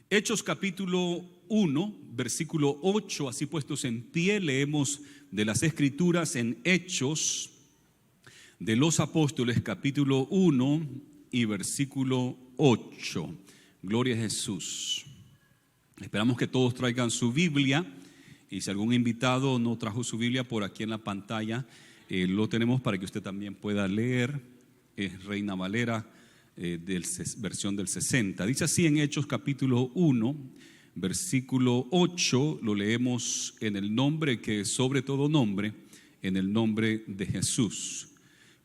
Hechos capítulo 1, versículo 8, así puestos en pie, leemos de las Escrituras en Hechos de los Apóstoles, capítulo 1 y versículo 8. Gloria a Jesús. Esperamos que todos traigan su Biblia, y si algún invitado no trajo su Biblia, por aquí en la pantalla lo tenemos para que usted también pueda leer. Es Reina Valera, versión del 60. Dice así en Hechos capítulo 1, versículo 8, lo leemos en el nombre que es sobre todo nombre, en el nombre de Jesús.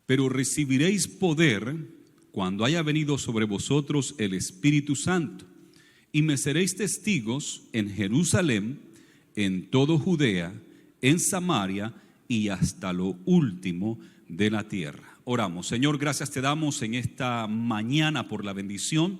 Pero recibiréis poder cuando haya venido sobre vosotros el Espíritu Santo, y me seréis testigos en Jerusalén, en todo Judea, en Samaria y hasta lo último de la tierra. Oramos. Señor, gracias te damos en esta mañana por la bendición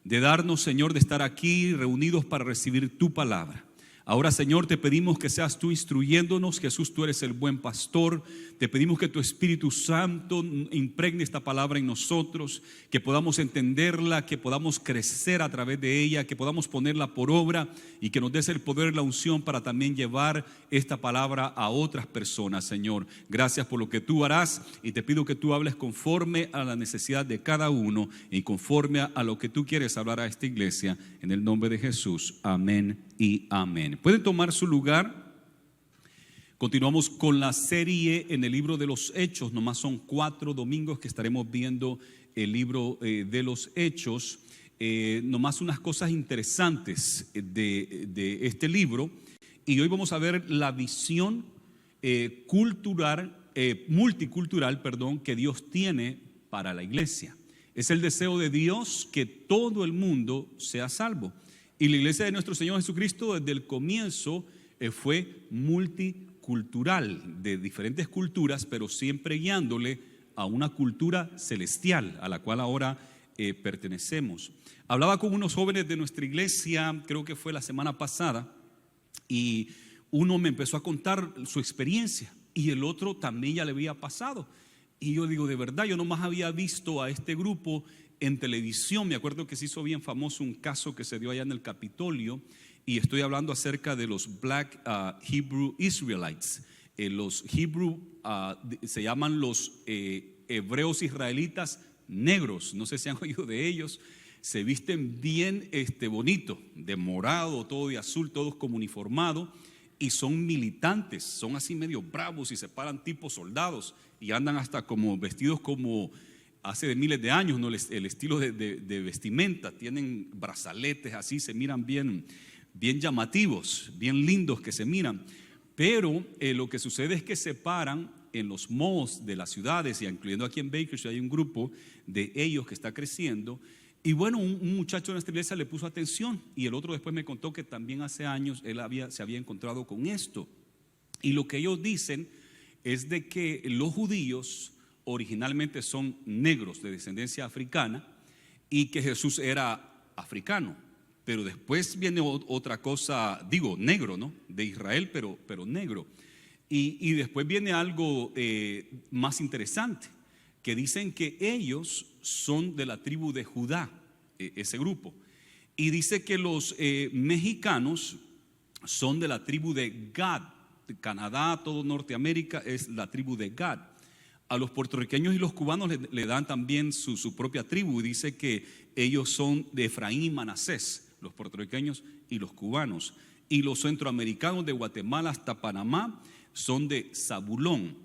de darnos, Señor, de estar aquí reunidos para recibir tu palabra. Ahora, Señor, te pedimos que seas tú instruyéndonos. Jesús, tú eres el buen pastor. Te pedimos que tu Espíritu Santo impregne esta palabra en nosotros, que podamos entenderla, que podamos crecer a través de ella, que podamos ponerla por obra y que nos des el poder y la unción para también llevar esta palabra a otras personas, Señor. Gracias por lo que tú harás, y te pido que tú hables conforme a la necesidad de cada uno y conforme a lo que tú quieres hablar a esta iglesia, en el nombre de Jesús. Amén y amén. Pueden tomar su lugar. Continuamos con la serie en el libro de los Hechos. Nomás son 4 domingos que estaremos viendo el libro de los Hechos. Nomás unas cosas interesantes de este libro. Y hoy vamos a ver la visión multicultural, que Dios tiene para la iglesia. Es el deseo de Dios que todo el mundo sea salvo. Y la iglesia de nuestro Señor Jesucristo desde el comienzo fue multicultural, de diferentes culturas, pero siempre guiándole a una cultura celestial a la cual ahora pertenecemos. Hablaba con unos jóvenes de nuestra iglesia, creo que fue la semana pasada, y uno me empezó a contar su experiencia y el otro también ya le había pasado. Y yo digo, de verdad, yo nomás había visto a este grupo en televisión. Me acuerdo que se hizo bien famoso un caso que se dio allá en el Capitolio, y estoy hablando acerca de los Black Hebrew Israelites. Los Hebrew se llaman los hebreos israelitas negros. No sé si han oído de ellos. Se visten bien bonito, de morado, todo de azul, todos como uniformados, y son militantes, son así medio bravos y se paran tipo soldados y andan hasta como vestidos como hace de miles de años, ¿no? El estilo de vestimenta, tienen brazaletes así, se miran bien llamativos, bien lindos que se miran. Pero lo que sucede es que se paran en los malls de las ciudades, y incluyendo aquí en Bakersfield hay un grupo de ellos que está creciendo. Y bueno, un muchacho de nuestra iglesia le puso atención, y el otro después me contó que también hace años él se había encontrado con esto. Y lo que ellos dicen es de que los judíos originalmente son negros de descendencia africana, y que Jesús era africano. Pero después viene otra cosa, negro, ¿no? De Israel, pero negro. Y después viene algo más interesante, que dicen que ellos son de la tribu de Judá, ese grupo. Y dice que los mexicanos son de la tribu de Gad. Canadá, todo Norteamérica es la tribu de Gad. A los puertorriqueños y los cubanos le dan también su propia tribu. Y dice que ellos son de Efraín y Manasés, los puertorriqueños y los cubanos. Y los centroamericanos de Guatemala hasta Panamá son de Zabulón.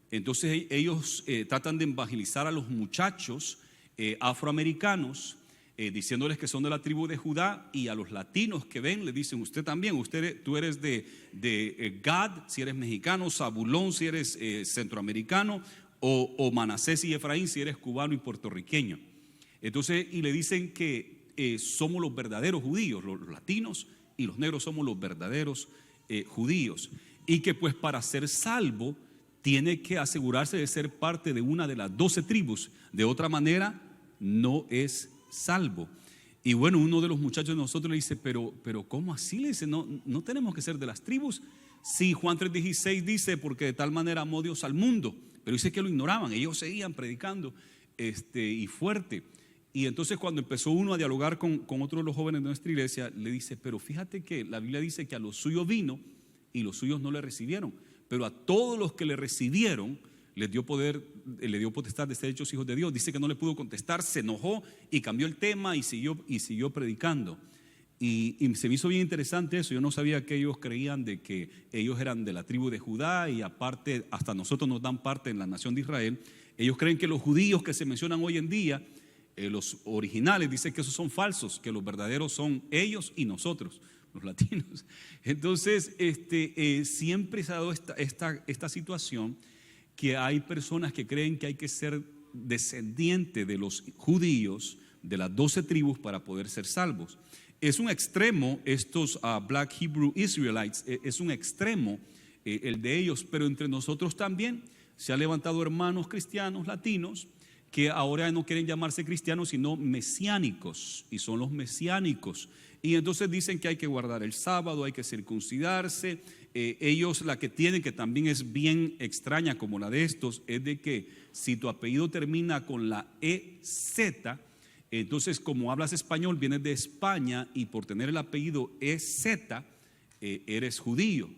Entonces ellos tratan de evangelizar a los muchachos afroamericanos, diciéndoles que son de la tribu de Judá, y a los latinos que ven le dicen, usted también, tú eres de Gad si eres mexicano, Zabulón si eres centroamericano, o Manasés y Efraín si eres cubano y puertorriqueño. Entonces, y le dicen que somos los verdaderos judíos, los latinos y los negros somos los verdaderos judíos, y que pues para ser salvo tiene que asegurarse de ser parte de una de las 12 tribus, de otra manera no es salvo. Y bueno, uno de los muchachos de nosotros le dice, pero ¿cómo así? Le dice, no tenemos que ser de las tribus. Sí, Juan 3:16 dice, porque de tal manera amó Dios al mundo, pero dice que lo ignoraban, ellos seguían predicando y fuerte. Y entonces cuando empezó uno a dialogar con otro de los jóvenes de nuestra iglesia, le dice, pero fíjate que la Biblia dice que a los suyos vino y los suyos no le recibieron, pero a todos los que le recibieron les dio poder, le dio potestad de ser hechos hijos de Dios. Dice que no le pudo contestar, se enojó y cambió el tema y siguió predicando. Y se me hizo bien interesante eso. Yo no sabía que ellos creían de que ellos eran de la tribu de Judá y aparte hasta nosotros nos dan parte en la nación de Israel. Ellos creen que los judíos que se mencionan hoy en día, los originales, dicen que esos son falsos, que los verdaderos son ellos y nosotros, los latinos. Entonces siempre se ha dado esta situación, que hay personas que creen que hay que ser descendiente de los judíos, de las 12 tribus, para poder ser salvos. Es un extremo, estos Black Hebrew Israelites, es un extremo el de ellos, pero entre nosotros también se han levantado hermanos cristianos latinos que ahora no quieren llamarse cristianos sino mesiánicos, y son los mesiánicos, y entonces dicen que hay que guardar el sábado, hay que circuncidarse. Ellos la que tienen, que también es bien extraña como la de estos, es de que si tu apellido termina con la EZ, entonces como hablas español, vienes de España y por tener el apellido EZ eres judío.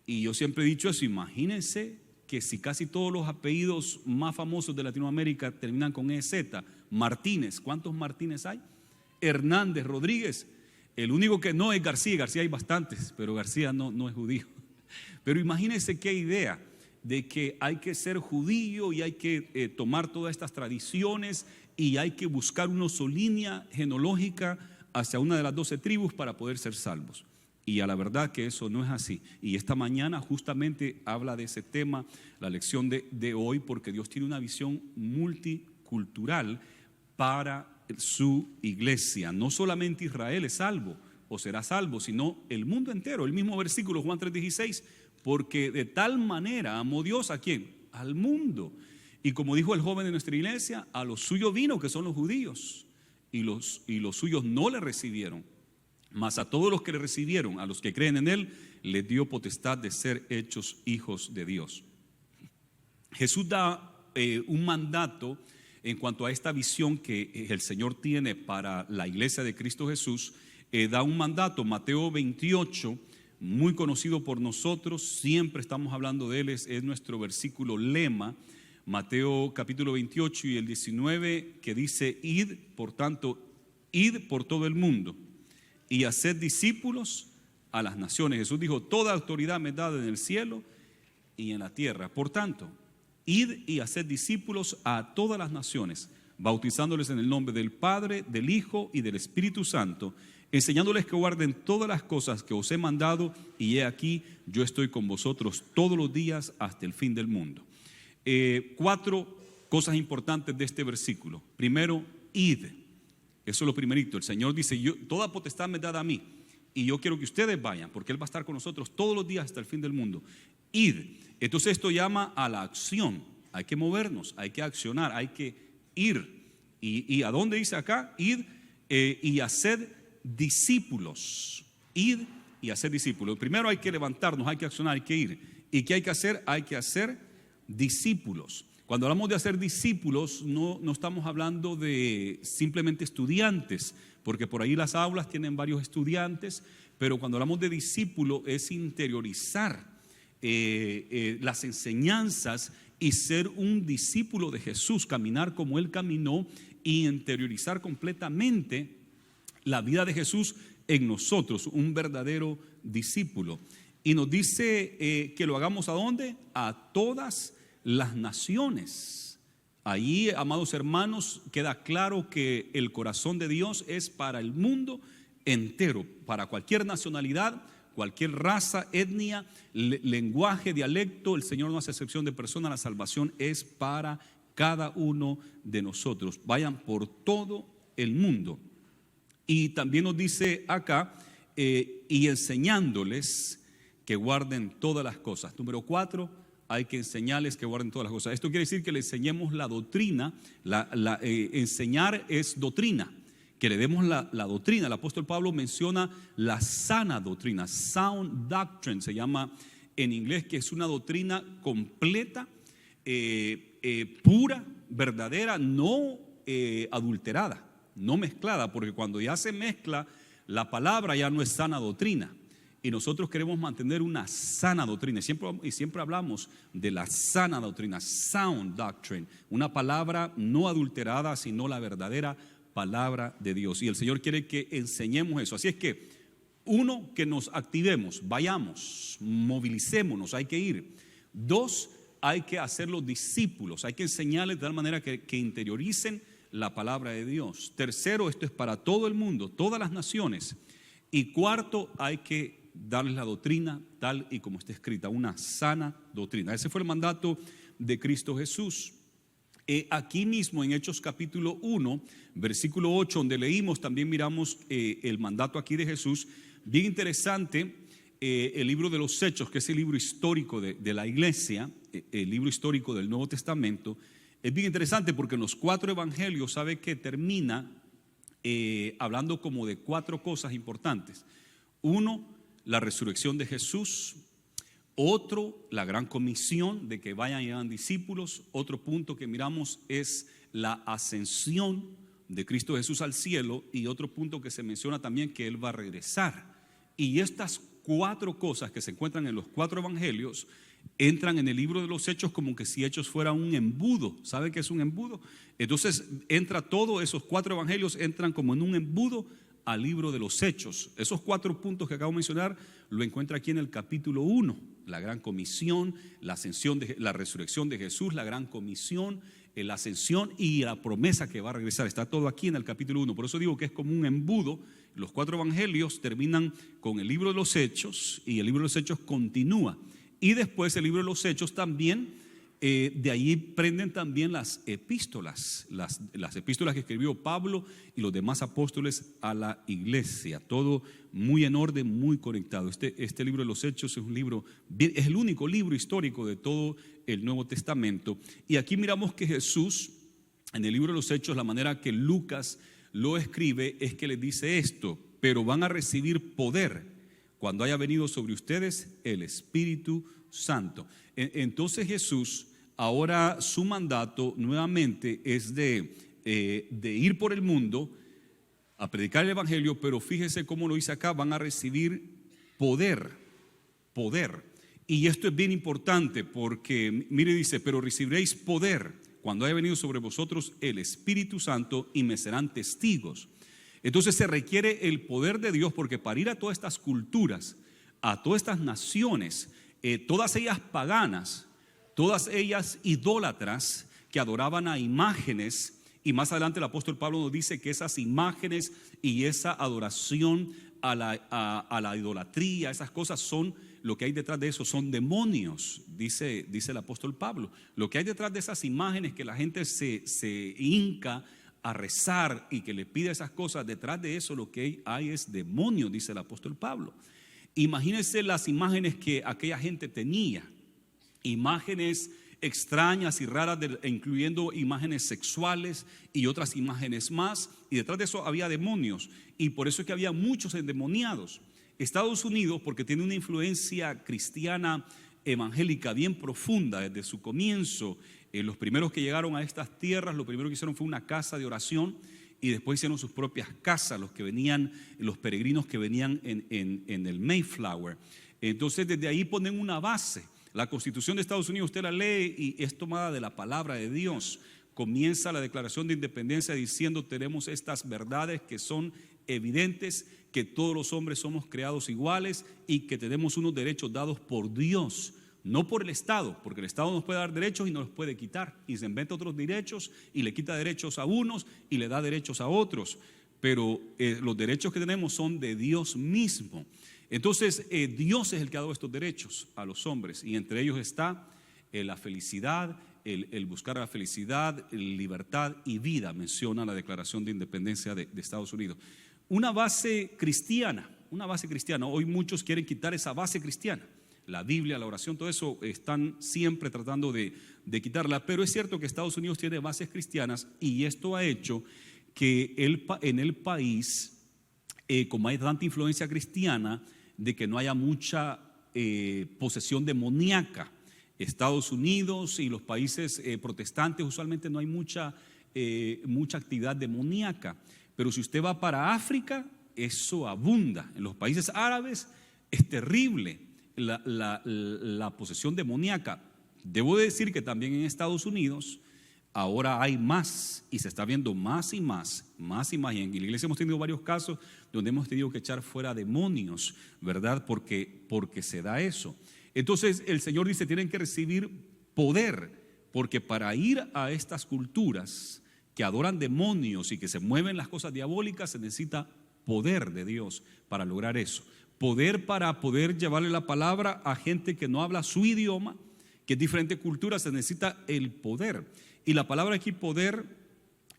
Y yo siempre he dicho eso, imagínense que si casi todos los apellidos más famosos de Latinoamérica terminan con EZ, Martínez, ¿cuántos Martínez hay? Hernández, Rodríguez. El único que no es García. García hay bastantes, pero García no es judío. Pero imagínense qué idea de que hay que ser judío y hay que tomar todas estas tradiciones y hay que buscar una línea genealógica hacia una de las 12 tribus para poder ser salvos. Y a la verdad que eso no es así. Y esta mañana justamente habla de ese tema, la lección de hoy, porque Dios tiene una visión multicultural para su iglesia. No solamente Israel es salvo o será salvo, sino el mundo entero. El mismo versículo, Juan 3:16, porque de tal manera amó Dios ¿a quién? Al mundo. Y como dijo el joven de nuestra iglesia, a los suyos vino, que son los judíos, y los suyos no le recibieron. Mas a todos los que le recibieron, a los que creen en él, les dio potestad de ser hechos hijos de Dios. Jesús da un mandato en cuanto a esta visión que el Señor tiene para la iglesia de Cristo Jesús. Da un mandato, Mateo 28, muy conocido por nosotros, siempre estamos hablando de él, es nuestro versículo lema. Mateo capítulo 28 y el 19, que dice: id, por tanto, id por todo el mundo y haced discípulos a las naciones. Jesús dijo: toda autoridad me es dada en el cielo y en la tierra. Por tanto, id y haced discípulos a todas las naciones, bautizándoles en el nombre del Padre, del Hijo y del Espíritu Santo, enseñándoles que guarden todas las cosas que os he mandado, y he aquí, yo estoy con vosotros todos los días hasta el fin del mundo. 4 cosas importantes de este versículo. Primero, id. Eso es lo primerito. El Señor dice: toda potestad me es dada a mí, y yo quiero que ustedes vayan, porque Él va a estar con nosotros todos los días hasta el fin del mundo. Id. Entonces esto llama a la acción. Hay que movernos, hay que accionar, hay que ir. ¿Y a dónde dice acá? Id y haced discípulos. Id y hacer discípulos. Primero hay que levantarnos, hay que accionar, hay que ir. ¿Y qué hay que hacer? Hay que hacer discípulos. Cuando hablamos de hacer discípulos, no estamos hablando de simplemente estudiantes, porque por ahí las aulas tienen varios estudiantes, pero cuando hablamos de discípulo es interiorizar las enseñanzas y ser un discípulo de Jesús, caminar como Él caminó y interiorizar completamente la vida de Jesús en nosotros, un verdadero discípulo. Y nos dice que lo hagamos ¿a dónde? A todas las naciones. Allí, amados hermanos, queda claro que el corazón de Dios es para el mundo entero, para cualquier nacionalidad, cualquier raza, etnia, lenguaje, dialecto. El Señor no hace excepción de persona. La salvación es para cada uno de nosotros. Vayan por todo el mundo. Y también nos dice acá, y enseñándoles que guarden todas las cosas. Número 4, hay que enseñarles que guarden todas las cosas. Esto quiere decir que le enseñemos la doctrina. Enseñar es doctrina, que le demos la doctrina. El apóstol Pablo menciona la sana doctrina, sound doctrine se llama en inglés, que es una doctrina completa, pura, verdadera, no adulterada. no mezclada, porque cuando ya se mezcla, la palabra ya no es sana doctrina. Y nosotros queremos mantener una sana doctrina. Siempre hablamos de la sana doctrina, sound doctrine, una palabra no adulterada, sino la verdadera palabra de Dios. Y el Señor quiere que enseñemos eso. Así es que, uno, que nos activemos, vayamos, movilicémonos, hay que ir. Dos, hay que hacerlos discípulos, hay que enseñarles de tal manera que interioricen la palabra de Dios. Tercero, esto es para todo el mundo, todas las naciones. Y cuarto, hay que darles la doctrina tal y como está escrita, una sana doctrina. Ese fue el mandato de Cristo Jesús. Aquí mismo en Hechos capítulo 1, versículo 8, donde leímos, también miramos el mandato aquí de Jesús. Bien interesante, el libro de los Hechos, que es el libro histórico de la iglesia, el libro histórico del Nuevo Testamento. Es bien interesante porque en los 4 evangelios sabe que termina hablando como de 4 cosas importantes. Uno, la resurrección de Jesús. Otro, la gran comisión de que vayan y hagan discípulos. Otro punto que miramos es la ascensión de Cristo Jesús al cielo. Y otro punto que se menciona también, que Él va a regresar. Y estas 4 cosas que se encuentran en los 4 evangelios entran en el libro de los Hechos como que si Hechos fuera un embudo. ¿Sabe qué es un embudo? Entonces entra todo, esos 4 evangelios entran como en un embudo al libro de los Hechos. Esos 4 puntos que acabo de mencionar lo encuentra aquí en el capítulo 1. La gran comisión, la ascensión, la resurrección de Jesús, la gran comisión, la ascensión y la promesa que va a regresar. Está todo aquí en el capítulo 1. Por eso digo que es como un embudo. Los 4 evangelios terminan con el libro de los Hechos y el libro de los Hechos continúa. Y después el libro de los Hechos también, de ahí prenden también las epístolas, las epístolas que escribió Pablo y los demás apóstoles a la iglesia. Todo muy en orden, muy conectado. Este libro de los Hechos es un libro, es el único libro histórico de todo el Nuevo Testamento. Y aquí miramos que Jesús, en el libro de los Hechos, la manera que Lucas lo escribe es que les dice esto: pero van a recibir poder cuando haya venido sobre ustedes el Espíritu Santo. Entonces Jesús, ahora su mandato nuevamente es de ir por el mundo a predicar el evangelio, pero fíjese cómo lo dice acá: van a recibir poder. Y esto es bien importante porque, mire, dice: pero recibiréis poder cuando haya venido sobre vosotros el Espíritu Santo y me serán testigos. Entonces se requiere el poder de Dios, porque para ir a todas estas culturas, a todas estas naciones, todas ellas paganas, todas ellas idólatras, que adoraban a imágenes, y más adelante el apóstol Pablo nos dice que esas imágenes y esa adoración a la idolatría, esas cosas son, lo que hay detrás de eso son demonios, dice el apóstol Pablo. Lo que hay detrás de esas imágenes que la gente se hinca a rezar y que le pide esas cosas, detrás de eso lo que hay es demonio, dice el apóstol Pablo. Imagínense las imágenes que aquella gente tenía, imágenes extrañas y raras, incluyendo imágenes sexuales y otras imágenes más, y detrás de eso había demonios, y por eso es que había muchos endemoniados. Estados Unidos, porque tiene una influencia cristiana evangélica bien profunda desde su comienzo, los primeros que llegaron a estas tierras, lo primero que hicieron fue una casa de oración, y después hicieron sus propias casas, los peregrinos que venían en el Mayflower. Entonces desde ahí ponen una base. La Constitución de Estados Unidos, usted la lee y es tomada de la palabra de Dios. Comienza la Declaración de Independencia diciendo: tenemos estas verdades que son evidentes, que todos los hombres somos creados iguales y que tenemos unos derechos dados por Dios, no por el Estado, porque el Estado nos puede dar derechos y nos los puede quitar, y se inventa otros derechos y le quita derechos a unos y le da derechos a otros, pero los derechos que tenemos son de Dios mismo. Entonces Dios es el que ha dado estos derechos a los hombres, y entre ellos está la felicidad, el buscar la felicidad, libertad y vida, menciona la Declaración de Independencia de Estados Unidos. Una base cristiana. Hoy muchos quieren quitar esa base cristiana. La Biblia, la oración, todo eso están siempre tratando de quitarla, pero es cierto que Estados Unidos tiene bases cristianas, y esto ha hecho que en el país, como hay tanta influencia cristiana, de que no haya mucha posesión demoníaca. Estados Unidos y los países protestantes usualmente no hay mucha actividad demoníaca, Pero si usted va para África, eso abunda. En los países árabes es terrible la posesión demoníaca. Debo decir que también en Estados Unidos ahora hay más y se está viendo más y más. Y en la iglesia hemos tenido varios casos donde hemos tenido que echar fuera demonios, ¿verdad? Porque se da eso. Entonces el Señor dice, tienen que recibir poder, porque para ir a estas culturas que adoran demonios y que se mueven las cosas diabólicas, se necesita poder de Dios para lograr eso. Poder para poder llevarle la palabra a gente que no habla su idioma, que es diferente cultura, se necesita el poder. Y la palabra aquí poder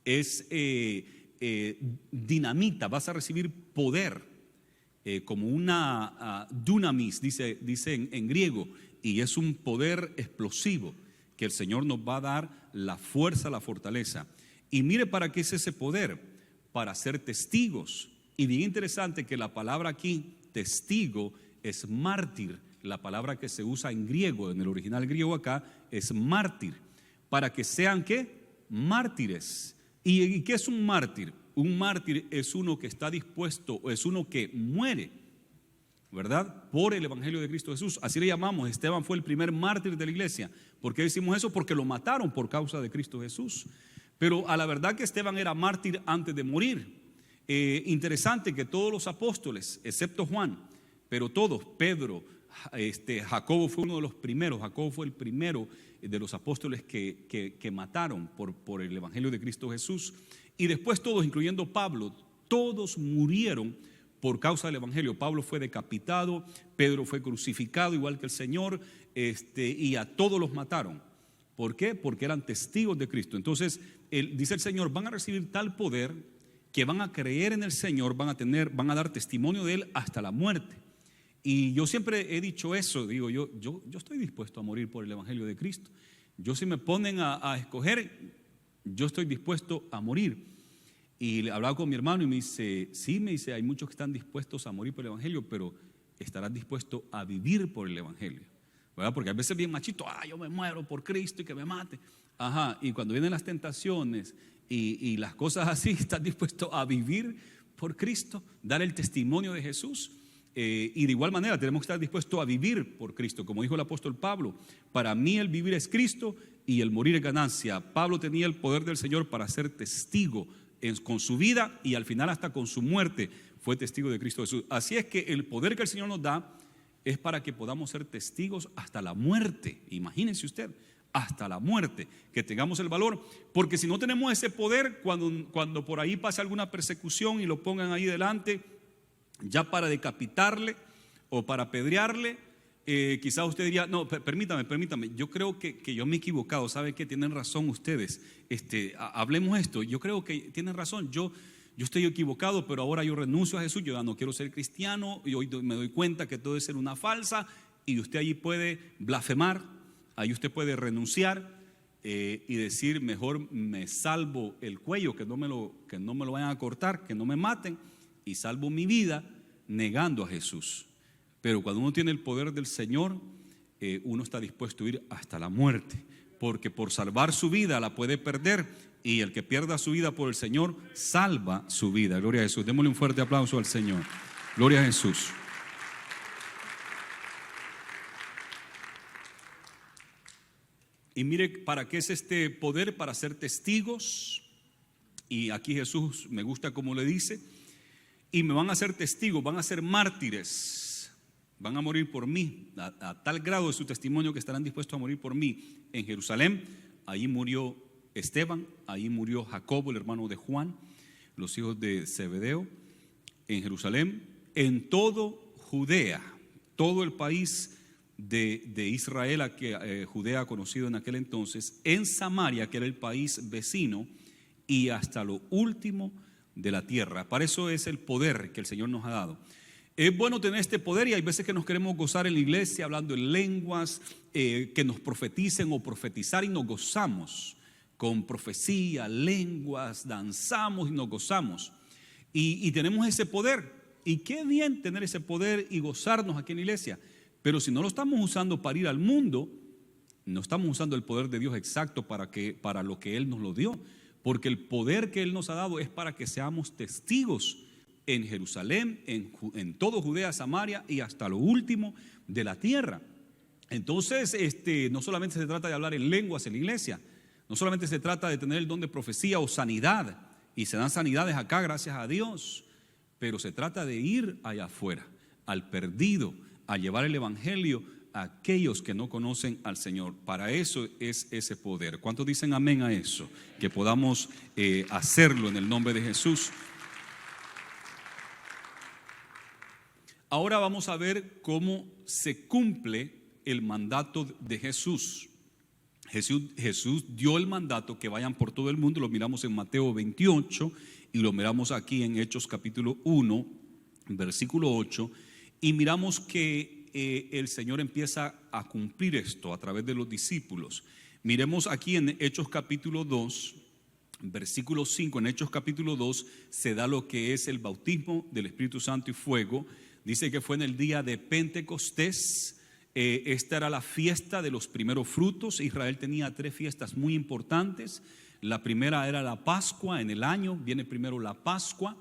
es dinamita, vas a recibir poder, como una dunamis, dice en griego, y es un poder explosivo que el Señor nos va a dar la fuerza, la fortaleza. Y mire para qué es ese poder, para ser testigos. Y bien interesante que la palabra aquí, testigo, es mártir. La palabra que se usa en griego, en el original griego acá, es mártir. Para que sean, ¿qué? Mártires. ¿Y qué es un mártir? Un mártir es uno que está dispuesto, es uno que muere, ¿verdad? Por el evangelio de Cristo Jesús. Así le llamamos. Esteban fue el primer mártir de la iglesia. ¿Por qué decimos eso? Porque lo mataron por causa de Cristo Jesús. Pero a la verdad que Esteban era mártir antes de morir. Interesante que todos los apóstoles, excepto Juan, pero todos, Pedro, Jacobo fue uno de los primeros. Jacobo fue el primero de los apóstoles que mataron por el evangelio de Cristo Jesús. Y después todos, incluyendo Pablo, todos murieron por causa del evangelio. Pablo fue decapitado, Pedro fue crucificado igual que el Señor, y a todos los mataron. ¿Por qué? Porque eran testigos de Cristo. Entonces dice el Señor, van a recibir tal poder que van a creer en el Señor, van a dar testimonio de Él hasta la muerte. Y yo siempre he dicho eso, digo, yo estoy dispuesto a morir por el evangelio de Cristo. Yo, si me ponen a escoger, yo estoy dispuesto a morir. Y le hablaba con mi hermano y me dice, sí, hay muchos que están dispuestos a morir por el evangelio, pero estarás dispuesto a vivir por el evangelio, ¿verdad? Porque a veces bien machito, yo me muero por Cristo y que me mate. Ajá, y cuando vienen las tentaciones y las cosas así, ¿estás dispuesto a vivir por Cristo? Dar el testimonio de Jesús. Y de igual manera tenemos que estar dispuestos a vivir por Cristo, como dijo el apóstol Pablo. Para mí el vivir es Cristo y el morir es ganancia. Pablo tenía el poder del Señor para ser testigo con su vida, y al final hasta con su muerte fue testigo de Cristo Jesús. Así es que el poder que el Señor nos da es para que podamos ser testigos hasta la muerte. Imagínense usted, hasta la muerte, que tengamos el valor, porque si no tenemos ese poder, cuando por ahí pase alguna persecución y lo pongan ahí delante, ya para decapitarle o para apedrearle, quizás usted diría, no, permítame, yo creo que yo me he equivocado. ¿Sabe qué? Tienen razón ustedes, hablemos esto, yo creo que tienen razón, yo estoy equivocado, pero ahora yo renuncio a Jesús, yo ya no quiero ser cristiano, y hoy me doy cuenta que todo es ser una falsa, y usted allí puede blasfemar, ahí usted puede renunciar y decir, mejor me salvo el cuello, que no me lo vayan a cortar, que no me maten, y salvo mi vida negando a Jesús. Pero cuando uno tiene el poder del Señor, uno está dispuesto a ir hasta la muerte, porque por salvar su vida la puede perder, y el que pierda su vida por el Señor salva su vida. Gloria a Jesús. Démosle un fuerte aplauso al Señor. Gloria a Jesús. Y mire, ¿para qué es este poder? Para ser testigos. Y aquí Jesús, me gusta como le dice, y me van a ser testigos, van a ser mártires, van a morir por mí, a tal grado de su testimonio que estarán dispuestos a morir por mí. En Jerusalén, allí murió Esteban, allí murió Jacobo, el hermano de Juan, los hijos de Zebedeo. En Jerusalén, en todo Judea, todo el país de Israel, Judea conocido en aquel entonces, en Samaria, que era el país vecino, y hasta lo último de la tierra. Para eso es el poder que el Señor nos ha dado. Es bueno tener este poder, y hay veces que nos queremos gozar en la iglesia hablando en lenguas, que nos profeticen o profetizar, y nos gozamos con profecía, lenguas, danzamos y nos gozamos, y tenemos ese poder. Y qué bien tener ese poder y gozarnos aquí en la iglesia, pero si no lo estamos usando para ir al mundo, no estamos usando el poder de Dios exacto para lo que Él nos lo dio. porque el poder que Él nos ha dado es para que seamos testigos en Jerusalén, en todo Judea, Samaria y hasta lo último de la tierra. Entonces, no solamente se trata de hablar en lenguas en la iglesia, no solamente se trata de tener el don de profecía o sanidad, y se dan sanidades acá, gracias a Dios, pero se trata de ir allá afuera, al perdido, a llevar el evangelio a aquellos que no conocen al Señor. Para eso es ese poder. ¿Cuántos dicen amén a eso? Que podamos hacerlo en el nombre de Jesús. Ahora vamos a ver cómo se cumple el mandato de Jesús. Jesús dio el mandato que vayan por todo el mundo. Lo miramos en Mateo 28 y lo miramos aquí en Hechos capítulo 1, versículo 8, y miramos que el Señor empieza a cumplir esto a través de los discípulos. Miremos aquí en Hechos capítulo 2, versículo 5. En Hechos capítulo 2 se da lo que es el bautismo del Espíritu Santo y fuego. Dice que fue en el día de Pentecostés. Esta era la fiesta de los primeros frutos. Israel tenía 3 fiestas muy importantes. La primera era la Pascua. En el año viene primero la Pascua,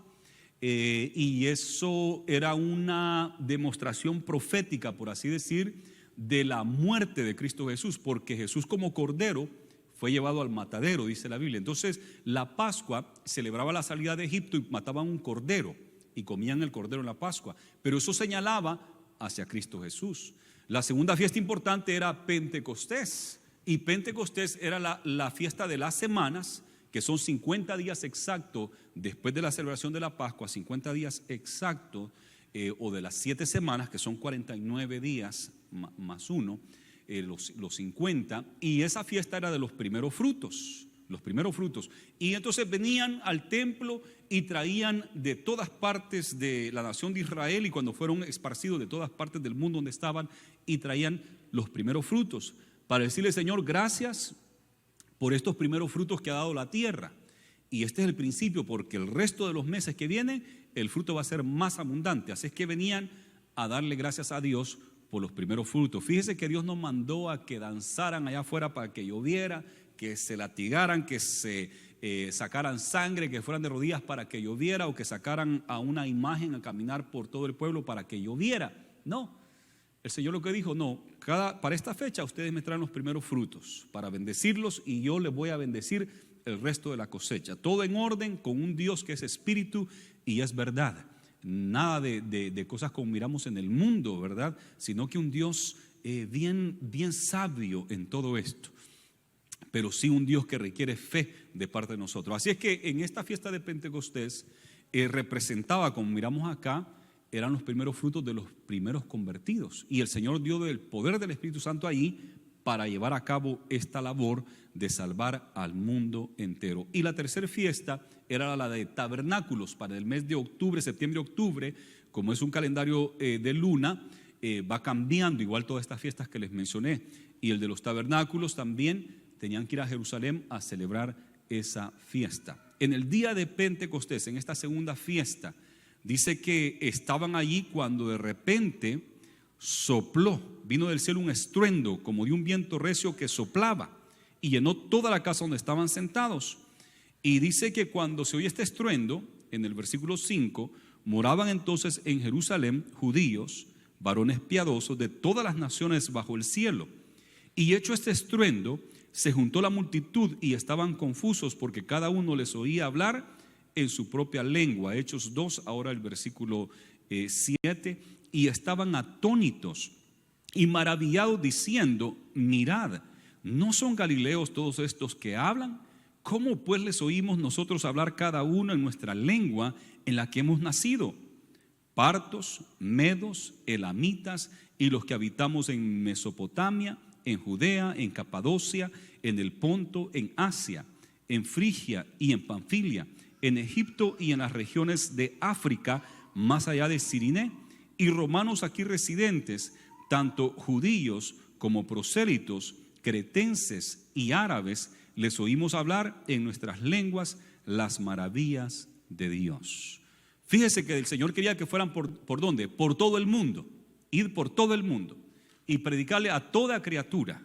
y eso era una demostración profética, por así decir, de la muerte de Cristo Jesús, porque Jesús como cordero fue llevado al matadero, dice la Biblia. Entonces la Pascua celebraba la salida de Egipto y mataban un cordero y comían el cordero en la Pascua, pero eso señalaba hacia Cristo Jesús. La segunda fiesta importante era Pentecostés, y Pentecostés era la fiesta de las semanas, que son 50 días exactos después de la celebración de la Pascua, 50 días exactos, o de las 7 semanas, que son 49 días más uno, los 50, y esa fiesta era de los primeros frutos. Y entonces venían al templo y traían de todas partes de la nación de Israel, y cuando fueron esparcidos de todas partes del mundo donde estaban, y traían los primeros frutos para decirle: Señor, gracias por estos primeros frutos que ha dado la tierra. Y este es el principio, porque el resto de los meses que vienen el fruto va a ser más abundante. Así es que venían a darle gracias a Dios por los primeros frutos. Fíjese que Dios nos mandó a que danzaran allá afuera para que lloviera, que se latigaran, que se sacaran sangre, que fueran de rodillas para que lloviera, o que sacaran a una imagen a caminar por todo el pueblo para que lloviera. No, el Señor lo que dijo: no, para esta fecha ustedes me traen los primeros frutos para bendecirlos, y yo les voy a bendecir el resto de la cosecha. Todo en orden, con un Dios que es espíritu y es verdad. Nada de cosas como miramos en el mundo, ¿verdad? Sino que un Dios bien sabio en todo esto, pero sí un Dios que requiere fe de parte de nosotros. Así es que en esta fiesta de Pentecostés representaba, como miramos acá, eran los primeros frutos de los primeros convertidos, y el Señor dio el poder del Espíritu Santo allí para llevar a cabo esta labor de salvar al mundo entero. Y la tercera fiesta era la de tabernáculos, para el mes de octubre, septiembre-octubre. Como es un calendario de luna, va cambiando igual todas estas fiestas que les mencioné. Y el de los tabernáculos también tenían que ir a Jerusalén a celebrar esa fiesta. En el día de Pentecostés, en esta segunda fiesta, dice que estaban allí cuando de repente sopló, vino del cielo un estruendo como de un viento recio que soplaba y llenó toda la casa donde estaban sentados. Y dice que cuando se oye este estruendo, en el versículo 5, moraban entonces en Jerusalén judíos, varones piadosos de todas las naciones bajo el cielo. Y hecho este estruendo, se juntó la multitud y estaban confusos, porque cada uno les oía hablar en su propia lengua. Hechos 2, ahora el versículo 7, y estaban atónitos y maravillados, diciendo: mirad, ¿no son galileos todos estos que hablan? ¿Cómo pues les oímos nosotros hablar cada uno en nuestra lengua en la que hemos nacido? Partos, medos, elamitas y los que habitamos en Mesopotamia, en Judea, en Capadocia, en el Ponto, en Asia, en Frigia y en Panfilia, en Egipto y en las regiones de África, más allá de Siriné, y romanos aquí residentes, tanto judíos como prosélitos, cretenses y árabes, les oímos hablar en nuestras lenguas las maravillas de Dios. Fíjese que el Señor quería que fueran ¿por dónde? Por todo el mundo, ir por todo el mundo y predicarle a toda criatura.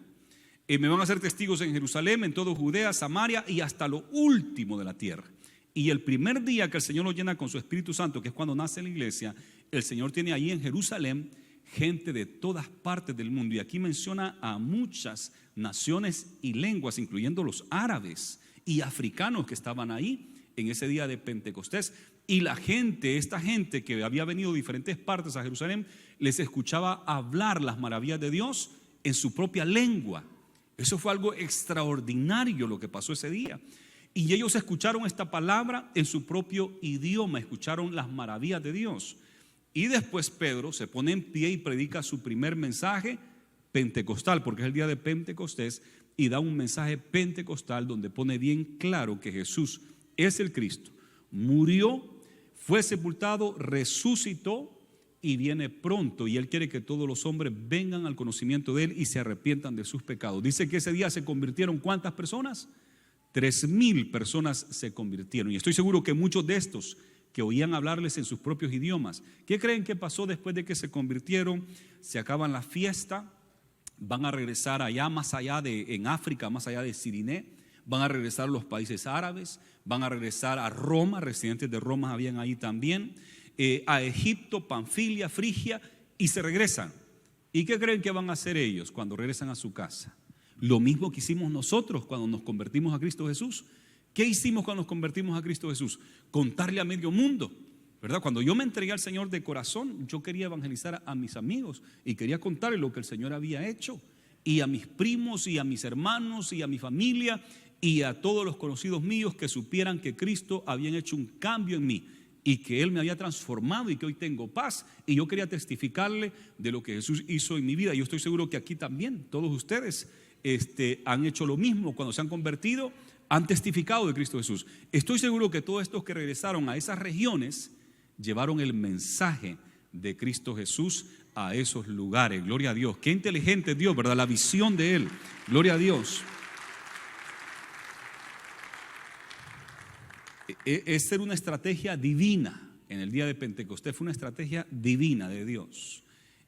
Me van a hacer testigos en Jerusalén, en todo Judea, Samaria y hasta lo último de la tierra. Y el primer día que el Señor lo llena con su Espíritu Santo, que es cuando nace la iglesia, el Señor tiene ahí en Jerusalén gente de todas partes del mundo. Y aquí menciona a muchas naciones y lenguas, incluyendo los árabes y africanos que estaban ahí en ese día de Pentecostés. Y la gente, esta gente que había venido de diferentes partes a Jerusalén, les escuchaba hablar las maravillas de Dios en su propia lengua. Eso fue algo extraordinario lo que pasó ese día. Y ellos escucharon esta palabra en su propio idioma, escucharon las maravillas de Dios. Y después Pedro se pone en pie y predica su primer mensaje pentecostal, porque es el día de Pentecostés, y da un mensaje pentecostal donde pone bien claro que Jesús es el Cristo. Murió, fue sepultado, resucitó y viene pronto, y Él quiere que todos los hombres vengan al conocimiento de Él y se arrepientan de sus pecados. Dice que ese día se convirtieron, ¿cuántas personas? 3,000 personas se convirtieron, y estoy seguro que muchos de estos que oían hablarles en sus propios idiomas, ¿qué creen que pasó después de que se convirtieron? Se acaban la fiesta, van a regresar allá, más allá en África, más allá de Siriné, van a regresar a los países árabes, van a regresar a Roma, residentes de Roma habían ahí también, a Egipto, Panfilia, Frigia, y se regresan. ¿Y qué creen que van a hacer ellos cuando regresan a su casa? Lo mismo que hicimos nosotros cuando nos convertimos a Cristo Jesús. ¿Qué hicimos cuando nos convertimos a Cristo Jesús? Contarle a medio mundo, ¿verdad? Cuando yo me entregué al Señor de corazón, yo quería evangelizar a mis amigos y quería contarle lo que el Señor había hecho, y a mis primos y a mis hermanos y a mi familia y a todos los conocidos míos, que supieran que Cristo había hecho un cambio en mí y que Él me había transformado y que hoy tengo paz. Y yo quería testificarle de lo que Jesús hizo en mi vida. Yo estoy seguro que aquí también todos ustedes han hecho lo mismo. Cuando se han convertido, han testificado de Cristo Jesús. Estoy seguro que todos estos que regresaron a esas regiones llevaron el mensaje de Cristo Jesús a esos lugares. Gloria a Dios. Qué inteligente es Dios, ¿verdad? La visión de Él. Gloria a Dios. Es ser una estrategia divina. En el día de Pentecostés fue una estrategia divina de Dios.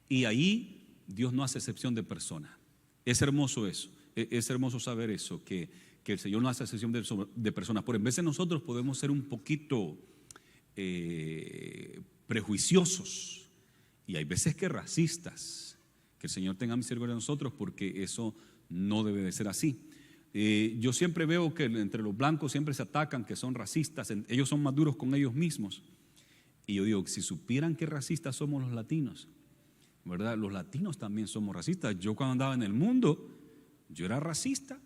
Y ahí Dios no hace excepción de persona. Es hermoso eso. Es hermoso saber eso, que el Señor no hace excepción de personas. Por en vez de nosotros podemos ser un poquito prejuiciosos, y hay veces que racistas. Que el Señor tenga misericordia de nosotros, porque eso no debe de ser así. Yo siempre veo que entre los blancos siempre se atacan, que son racistas, ellos son más duros con ellos mismos. Y yo digo, si supieran qué racistas somos los latinos, ¿verdad? Los latinos también somos racistas. Yo cuando andaba en el mundo, yo era racista,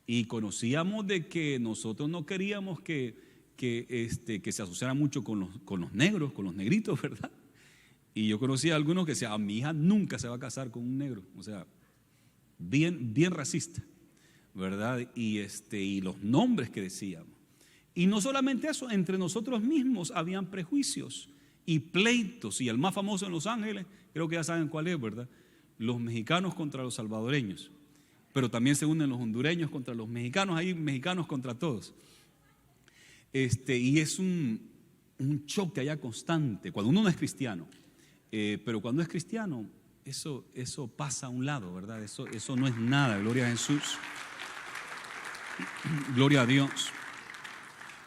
y conocíamos de que nosotros no queríamos que se asociara mucho con los negros, con los negritos, ¿verdad? Y yo conocía a algunos que decían, mi hija nunca se va a casar con un negro. O sea, bien racista, ¿verdad? Y los nombres que decíamos. Y no solamente eso, entre nosotros mismos habían prejuicios y pleitos. Y el más famoso en Los Ángeles, creo que ya saben cuál es, ¿verdad? Los mexicanos contra los salvadoreños. Pero también se unen los hondureños contra los mexicanos, hay mexicanos contra todos. Y es un choque allá constante cuando uno no es cristiano. Pero cuando es cristiano, eso pasa a un lado, ¿verdad? Eso no es nada. Gloria a Jesús. Gloria a Dios.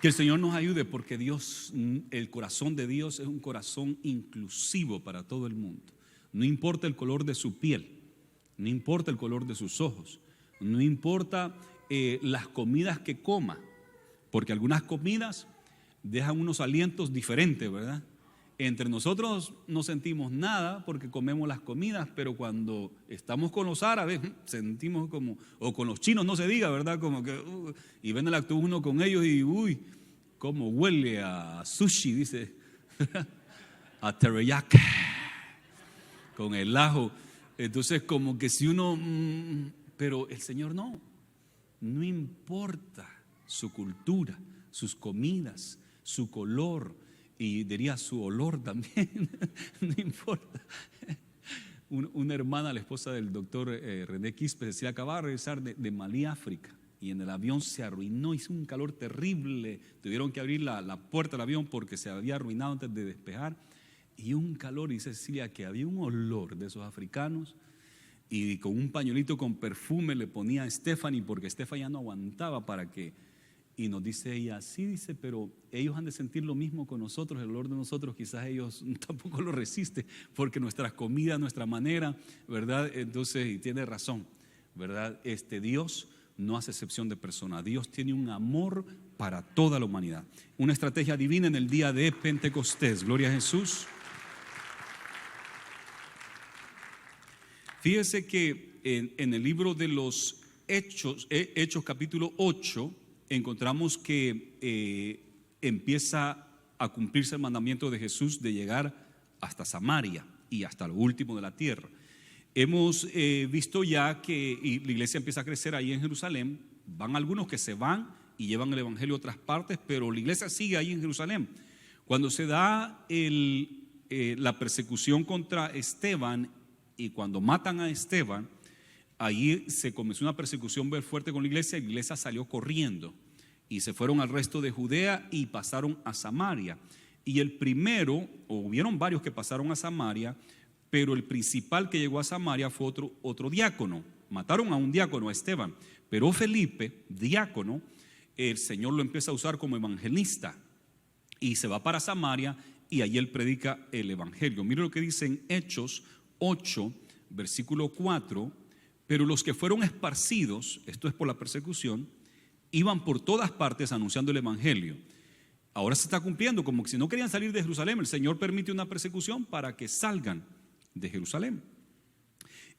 Que el Señor nos ayude, porque Dios, el corazón de Dios es un corazón inclusivo para todo el mundo. No importa el color de su piel, no importa el color de sus ojos, no importa las comidas que coma, porque algunas comidas dejan unos alientos diferentes, ¿verdad? Entre nosotros no sentimos nada porque comemos las comidas, pero cuando estamos con los árabes sentimos como, o con los chinos no se diga, ¿verdad? Como que, y ven el acto uno con ellos y uy, cómo huele a sushi, dice, a teriyaki, con el ajo. Entonces como que si uno, pero el Señor no importa su cultura, sus comidas, su color, y diría su olor también, no importa. Una hermana, la esposa del doctor René Quispe, decía, acababa de regresar de Malí, África, y en el avión se arruinó, hizo un calor terrible, tuvieron que abrir la puerta del avión porque se había arruinado antes de despejar, y un calor, y dice Cecilia, que había un olor de esos africanos, y con un pañuelito con perfume le ponía a Stephanie, porque Stephanie ya no aguantaba y nos dice ella, sí, dice, pero ellos han de sentir lo mismo con nosotros, el olor de nosotros, quizás ellos tampoco lo resisten, porque nuestras comidas, nuestra manera, ¿verdad? Entonces, y tiene razón, ¿verdad? Dios no hace excepción de persona. Dios tiene un amor para toda la humanidad. Una estrategia divina en el día de Pentecostés. Gloria a Jesús. Fíjese que en el libro de los Hechos capítulo 8, encontramos que empieza a cumplirse el mandamiento de Jesús de llegar hasta Samaria y hasta lo último de la tierra. Hemos visto ya que la iglesia empieza a crecer ahí en Jerusalén. Van algunos que se van y llevan el evangelio a otras partes, pero la iglesia sigue ahí en Jerusalén. Cuando se da la persecución contra Esteban y cuando matan a Esteban, ahí se comenzó una persecución muy fuerte con la iglesia salió corriendo y se fueron al resto de Judea y pasaron a Samaria. Y el primero, o hubieron varios que pasaron a Samaria, pero el principal que llegó a Samaria fue otro diácono. Mataron a un diácono, a Esteban, pero Felipe, diácono, el Señor lo empieza a usar como evangelista y se va para Samaria y allí él predica el evangelio. Mire lo que dice en Hechos 8, versículo 4, pero los que fueron esparcidos, esto es por la persecución, iban por todas partes anunciando el evangelio. Ahora se está cumpliendo, como que si no querían salir de Jerusalén, el Señor permite una persecución para que salgan de Jerusalén.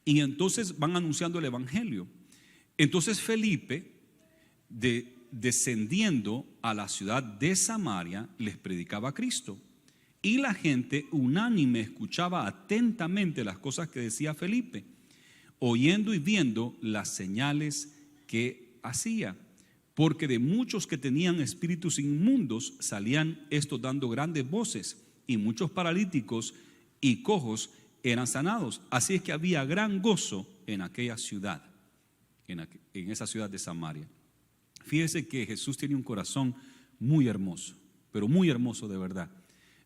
Y entonces van anunciando el evangelio. Entonces Felipe, descendiendo a la ciudad de Samaria, les predicaba a Cristo. Y la gente unánime escuchaba atentamente las cosas que decía Felipe, oyendo y viendo las señales que hacía. Porque de muchos que tenían espíritus inmundos salían estos dando grandes voces, y muchos paralíticos y cojos eran sanados. Así es que había gran gozo en aquella ciudad, en esa ciudad de Samaria. Fíjese que Jesús tiene un corazón muy hermoso, pero muy hermoso de verdad.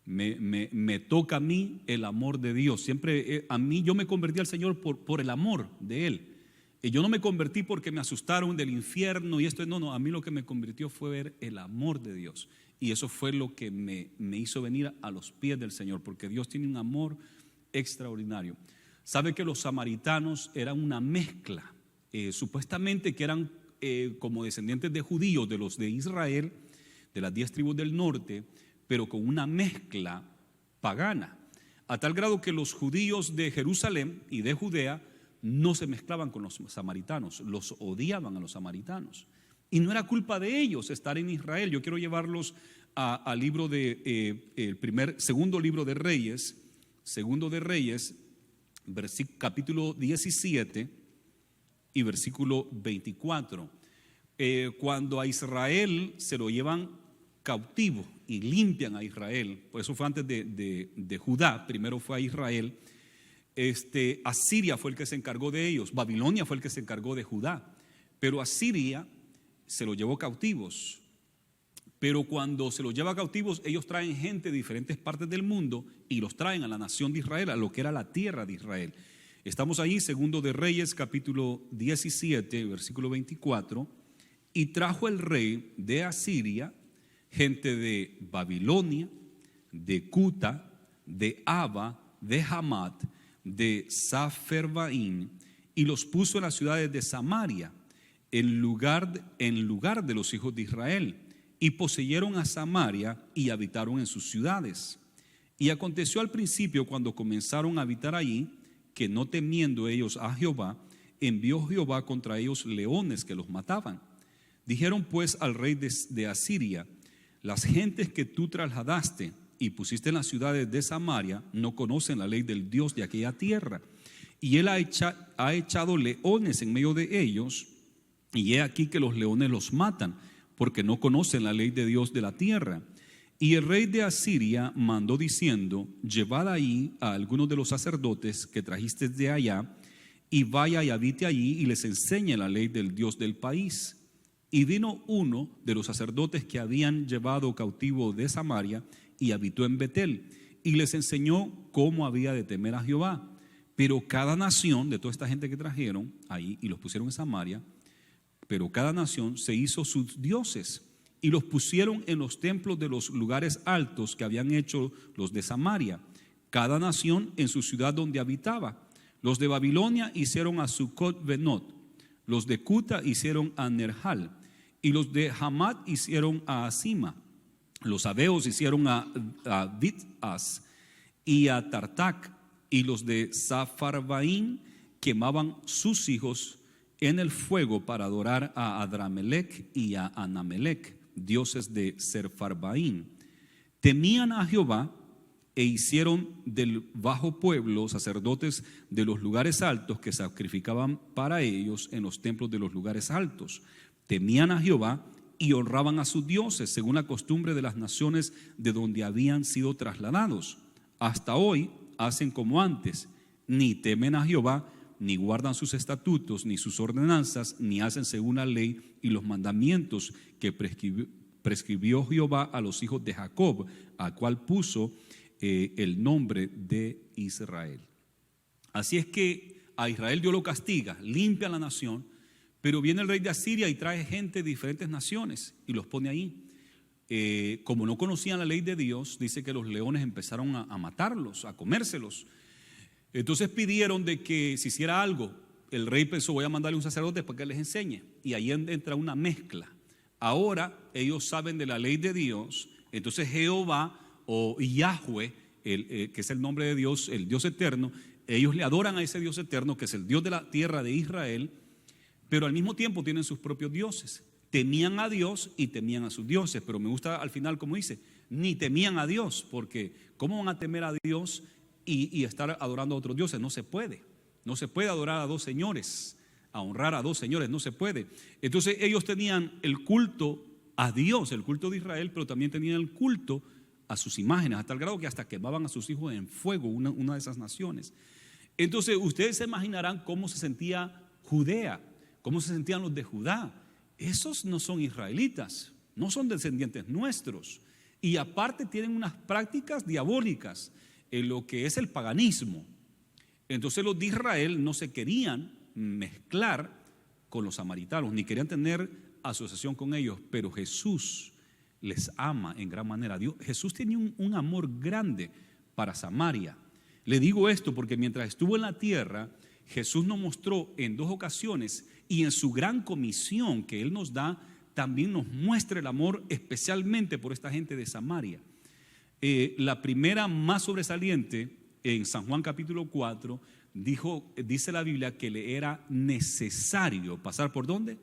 Me toca a mí el amor de Dios. Siempre a mí, yo me convertí al Señor por el amor de Él. Yo no me convertí porque me asustaron del infierno y esto, no, a mí lo que me convirtió fue ver el amor de Dios. Y eso fue lo que me hizo venir a los pies del Señor, porque Dios tiene un amor extraordinario. Sabe que los samaritanos eran una mezcla, supuestamente que eran como descendientes de judíos, de los de Israel, de las 10 tribus del norte, pero con una mezcla pagana, a tal grado que los judíos de Jerusalén y de Judea no se mezclaban con los samaritanos, los odiaban a los samaritanos. Y no era culpa de ellos estar en Israel. Yo quiero llevarlos al libro segundo libro de Reyes, capítulo 17 y versículo 24. Cuando a Israel se lo llevan cautivo y limpian a Israel, pues eso fue antes de Judá, primero fue a Israel. Asiria fue el que se encargó de ellos, Babilonia fue el que se encargó de Judá, pero Asiria se los llevó cautivos. Pero cuando se los lleva cautivos, ellos traen gente de diferentes partes del mundo y los traen a la nación de Israel, a lo que era la tierra de Israel. Estamos ahí, segundo de Reyes, capítulo 17, versículo 24. Y trajo el rey de Asiria gente de Babilonia, de Cuta, de Aba, de Hamat, de Saferbaín, y los puso en las ciudades de Samaria, en lugar de los hijos de Israel, y poseyeron a Samaria y habitaron en sus ciudades. Y aconteció al principio, cuando comenzaron a habitar allí, que no temiendo ellos a Jehová, envió Jehová contra ellos leones que los mataban. Dijeron pues al rey de Asiria: las gentes que tú trasladaste y pusiste en las ciudades de Samaria no conocen la ley del Dios de aquella tierra, y él ha echado leones en medio de ellos, y he aquí que los leones los matan, porque no conocen la ley de Dios de la tierra. Y el rey de Asiria mandó diciendo: llevad ahí a algunos de los sacerdotes que trajiste de allá, y vaya y habite allí y les enseñe la ley del Dios del país. Y vino uno de los sacerdotes que habían llevado cautivo de Samaria y habitó en Betel, y les enseñó cómo había de temer a Jehová. Pero cada nación, de toda esta gente que trajeron ahí y los pusieron en Samaria, pero cada nación se hizo sus dioses y los pusieron en los templos de los lugares altos que habían hecho los de Samaria, cada nación en su ciudad donde habitaba. Los de Babilonia hicieron a Sucot-Benot, los de Cuta hicieron a Nerjal, y los de Hamat hicieron a Asima. Los sabeos hicieron a Bit-As y a Tartac, y los de Safarvaín quemaban sus hijos en el fuego para adorar a Adramelech y a Anamelech, dioses de Serfarvaín. Temían a Jehová e hicieron del bajo pueblo sacerdotes de los lugares altos que sacrificaban para ellos en los templos de los lugares altos. Temían a Jehová y honraban a sus dioses según la costumbre de las naciones de donde habían sido trasladados. Hasta hoy hacen como antes, ni temen a Jehová, ni guardan sus estatutos, ni sus ordenanzas, ni hacen según la ley y los mandamientos que prescribió Jehová a los hijos de Jacob, a cual puso el nombre de Israel. Así es que a Israel Dios lo castiga, limpia la nación, pero viene el rey de Asiria y trae gente de diferentes naciones y los pone ahí. Como no conocían la ley de Dios, dice que los leones empezaron a matarlos, a comérselos. Entonces pidieron de que se hiciera algo. El rey pensó, voy a mandarle un sacerdote para que les enseñe. Y ahí entra una mezcla. Ahora ellos saben de la ley de Dios. Entonces Jehová o Yahweh, que es el nombre de Dios, el Dios eterno, ellos le adoran a ese Dios eterno, que es el Dios de la tierra de Israel, pero al mismo tiempo tienen sus propios dioses. Temían a Dios y temían a sus dioses, pero me gusta al final como dice, ni temían a Dios, porque ¿cómo van a temer a Dios y estar adorando a otros dioses? No se puede adorar a dos señores, a honrar a dos señores, no se puede. Entonces ellos tenían el culto a Dios, el culto de Israel, pero también tenían el culto a sus imágenes, hasta el grado que hasta quemaban a sus hijos en fuego, una de esas naciones. Entonces ustedes se imaginarán cómo se sentía Judea, cómo se sentían los de Judá. Esos no son israelitas, no son descendientes nuestros, y aparte tienen unas prácticas diabólicas en lo que es el paganismo. Entonces los de Israel no se querían mezclar con los samaritanos, ni querían tener asociación con ellos, pero Jesús les ama en gran manera. Jesús tenía un amor grande para Samaria. Le digo esto porque mientras estuvo en la tierra, Jesús nos mostró en 2 ocasiones, y en su gran comisión que Él nos da, también nos muestra el amor especialmente por esta gente de Samaria. La primera más sobresaliente en San Juan capítulo 4 dice la Biblia que le era necesario pasar ¿por dónde?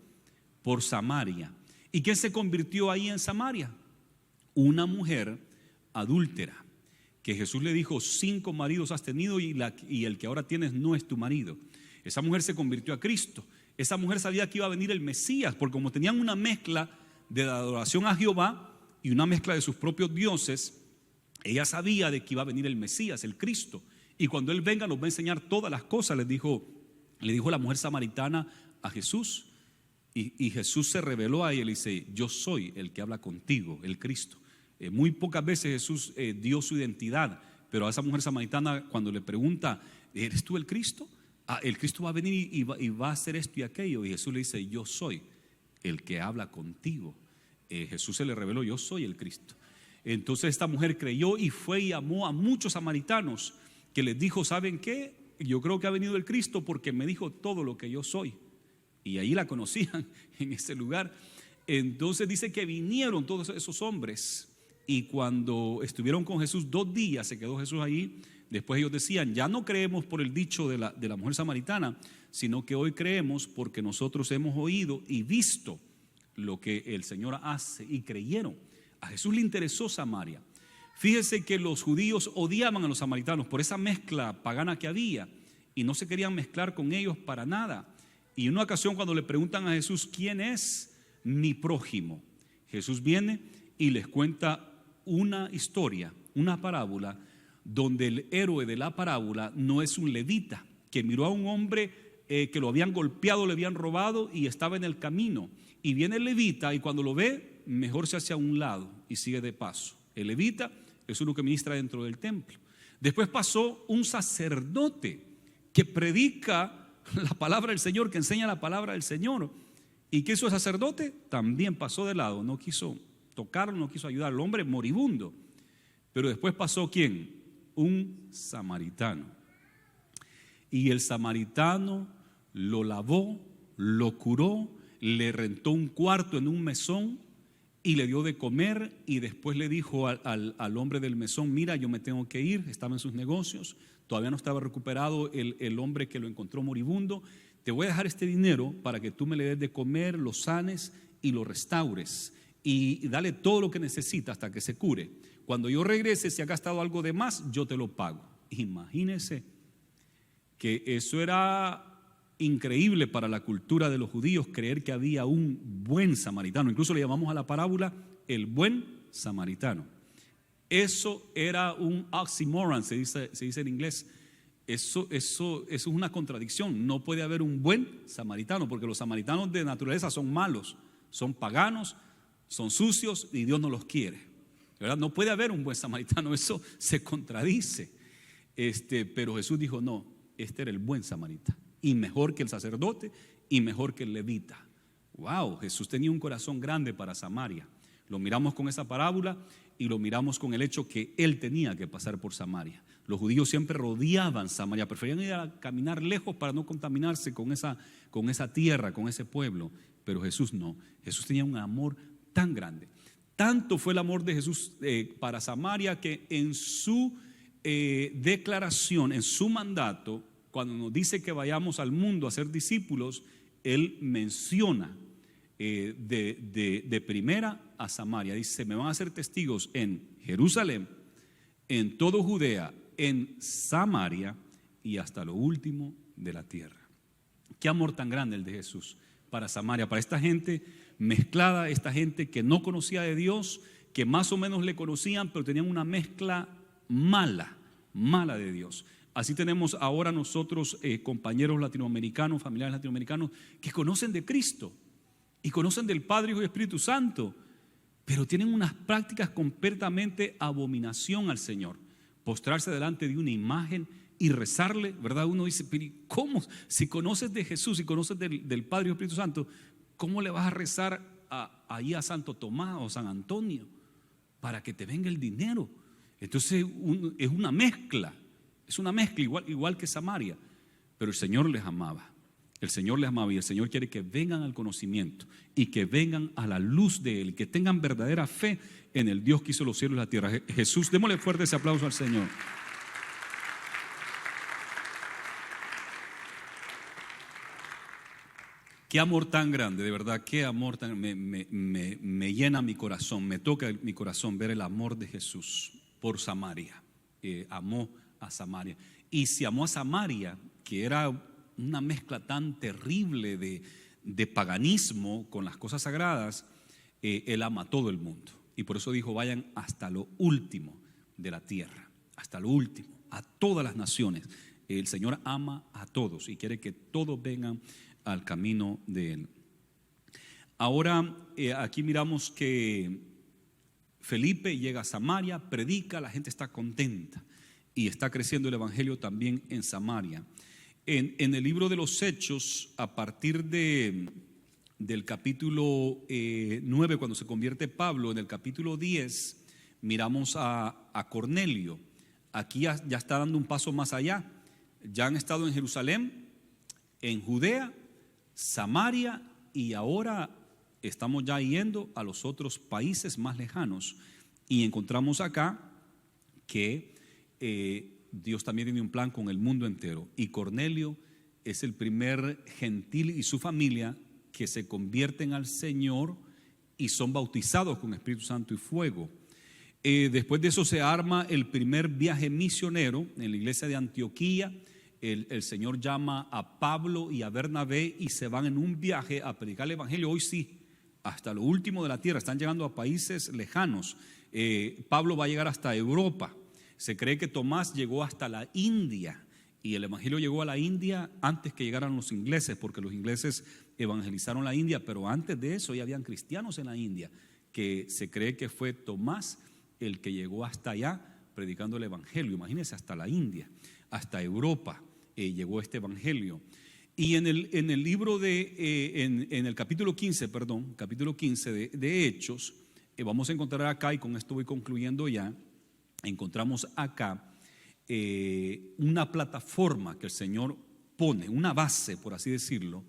Por Samaria. ¿Y quién se convirtió ahí en Samaria? Una mujer adúltera, que Jesús le dijo, 5 maridos has tenido y el que ahora tienes no es tu marido. Esa mujer se convirtió a Cristo. Esa mujer sabía que iba a venir el Mesías, porque como tenían una mezcla de la adoración a Jehová y una mezcla de sus propios dioses, ella sabía de que iba a venir el Mesías, el Cristo. Y cuando Él venga nos va a enseñar todas las cosas, le dijo la mujer samaritana a Jesús. Y Jesús se reveló a ella y le dice, yo soy el que habla contigo, el Cristo. Muy pocas veces Jesús dio su identidad, pero a esa mujer samaritana cuando le pregunta, ¿eres tú el Cristo? El Cristo va a venir y va a hacer esto y aquello. Y Jesús le dice, yo soy el que habla contigo. Jesús se le reveló, yo soy el Cristo. Entonces esta mujer creyó y fue y amó a muchos samaritanos, que les dijo, ¿saben qué? Yo creo que ha venido el Cristo porque me dijo todo lo que yo soy. Y ahí la conocían en ese lugar. Entonces dice que vinieron todos esos hombres, y cuando estuvieron con Jesús 2 días, se quedó Jesús ahí. Después ellos decían, ya no creemos por el dicho de la mujer samaritana, sino que hoy creemos porque nosotros hemos oído y visto lo que el Señor hace, y creyeron. A Jesús le interesó Samaria. Fíjese que los judíos odiaban a los samaritanos por esa mezcla pagana que había, y no se querían mezclar con ellos para nada. Y en una ocasión cuando le preguntan a Jesús, ¿quién es mi prójimo? Jesús viene y les cuenta una historia, una parábola, donde el héroe de la parábola no es un levita, que miró a un hombre que lo habían golpeado, le habían robado y estaba en el camino. Y viene el levita y cuando lo ve, mejor se hace a un lado y sigue de paso. El levita es uno que ministra dentro del templo. Después pasó un sacerdote que predica la palabra del Señor, que enseña la palabra del Señor. ¿Y qué hizo el sacerdote? También pasó de lado, no quiso tocarlo, no quiso ayudar al hombre moribundo. Pero después pasó ¿quién? Un samaritano. Y el samaritano lo lavó, lo curó, le rentó un cuarto en un mesón y le dio de comer, y después le dijo al hombre del mesón: mira, yo me tengo que ir. Estaba en sus negocios, todavía no estaba recuperado el hombre que lo encontró moribundo. Te voy a dejar este dinero para que tú me le des de comer, lo sanes y lo restaures, y dale todo lo que necesita hasta que se cure. Cuando yo regrese, si ha gastado algo de más, yo te lo pago. Imagínense que eso era increíble para la cultura de los judíos, creer que había un buen samaritano. Incluso le llamamos a la parábola el buen samaritano. Eso era un oxymoron, se dice en inglés. Eso es una contradicción. No puede haber un buen samaritano, porque los samaritanos de naturaleza son malos, son paganos, son sucios y Dios no los quiere, ¿verdad? No puede haber un buen samaritano, eso se contradice. Pero Jesús dijo: no, este era el buen samaritano, y mejor que el sacerdote y mejor que el levita. Wow, Jesús tenía un corazón grande para Samaria. Lo miramos con esa parábola y lo miramos con el hecho que él tenía que pasar por Samaria. Los judíos siempre rodeaban Samaria, preferían ir a caminar lejos para no contaminarse con esa tierra, con ese pueblo. Pero Jesús no. Jesús tenía un amor tan grande. Tanto fue el amor de Jesús para Samaria, que en su declaración, en su mandato, cuando nos dice que vayamos al mundo a ser discípulos, él menciona de primera a Samaria. Dice: me van a ser testigos en Jerusalén, en todo Judea, en Samaria y hasta lo último de la tierra. Qué amor tan grande el de Jesús para Samaria, para esta gente mezclada, esta gente que no conocía de Dios, que más o menos le conocían, pero tenían una mezcla mala de Dios. Así tenemos ahora nosotros compañeros latinoamericanos, familiares latinoamericanos que conocen de Cristo y conocen del Padre, Hijo y Espíritu Santo, pero tienen unas prácticas completamente abominación al Señor. Postrarse delante de una imagen y rezarle, ¿verdad? Uno dice: pero ¿cómo? Si conoces de Jesús y conoces del Padre y Espíritu Santo, ¿cómo le vas a rezar ahí a Santo Tomás o San Antonio para que te venga el dinero? Entonces es una mezcla igual que Samaria. Pero el Señor les amaba. El Señor les amaba, y el Señor quiere que vengan al conocimiento y que vengan a la luz de Él, que tengan verdadera fe en el Dios que hizo los cielos y la tierra. Jesús, démosle fuerte ese aplauso al Señor. Qué amor tan grande, de verdad, qué amor tan me llena mi corazón, me toca mi corazón ver el amor de Jesús por Samaria. Amó a Samaria, y si amó a Samaria, que era una mezcla tan terrible de paganismo con las cosas sagradas, Él ama a todo el mundo, y por eso dijo: vayan hasta lo último de la tierra, hasta lo último, a todas las naciones. El Señor ama a todos y quiere que todos vengan al camino de Él. Ahora aquí miramos que Felipe llega a Samaria, predica, la gente está contenta y está creciendo el evangelio también en Samaria. En el libro de los Hechos, a partir del capítulo 9, cuando se convierte Pablo, en el capítulo 10 miramos a Cornelio. Aquí ya está dando un paso más allá. Ya han estado en Jerusalén, en Judea, Samaria, y ahora estamos ya yendo a los otros países más lejanos, y encontramos acá que Dios también tiene un plan con el mundo entero, y Cornelio es el primer gentil y su familia que se convierten al Señor y son bautizados con Espíritu Santo y fuego. Después de eso se arma el primer viaje misionero en la iglesia de Antioquía. El Señor llama a Pablo y a Bernabé y se van en un viaje a predicar el evangelio. Hoy sí, hasta lo último de la tierra, están llegando a países lejanos. Pablo va a llegar hasta Europa. Se cree que Tomás llegó hasta la India, y el evangelio llegó a la India antes que llegaran los ingleses, porque los ingleses evangelizaron la India, pero antes de eso ya habían cristianos en la India, que se cree que fue Tomás el que llegó hasta allá predicando el evangelio. Imagínense, hasta la India, hasta Europa. llegó este evangelio. Y en el libro en el capítulo 15, de Hechos, vamos a encontrar acá, y con esto voy concluyendo ya, encontramos acá una plataforma que el Señor pone, una base, por así decirlo,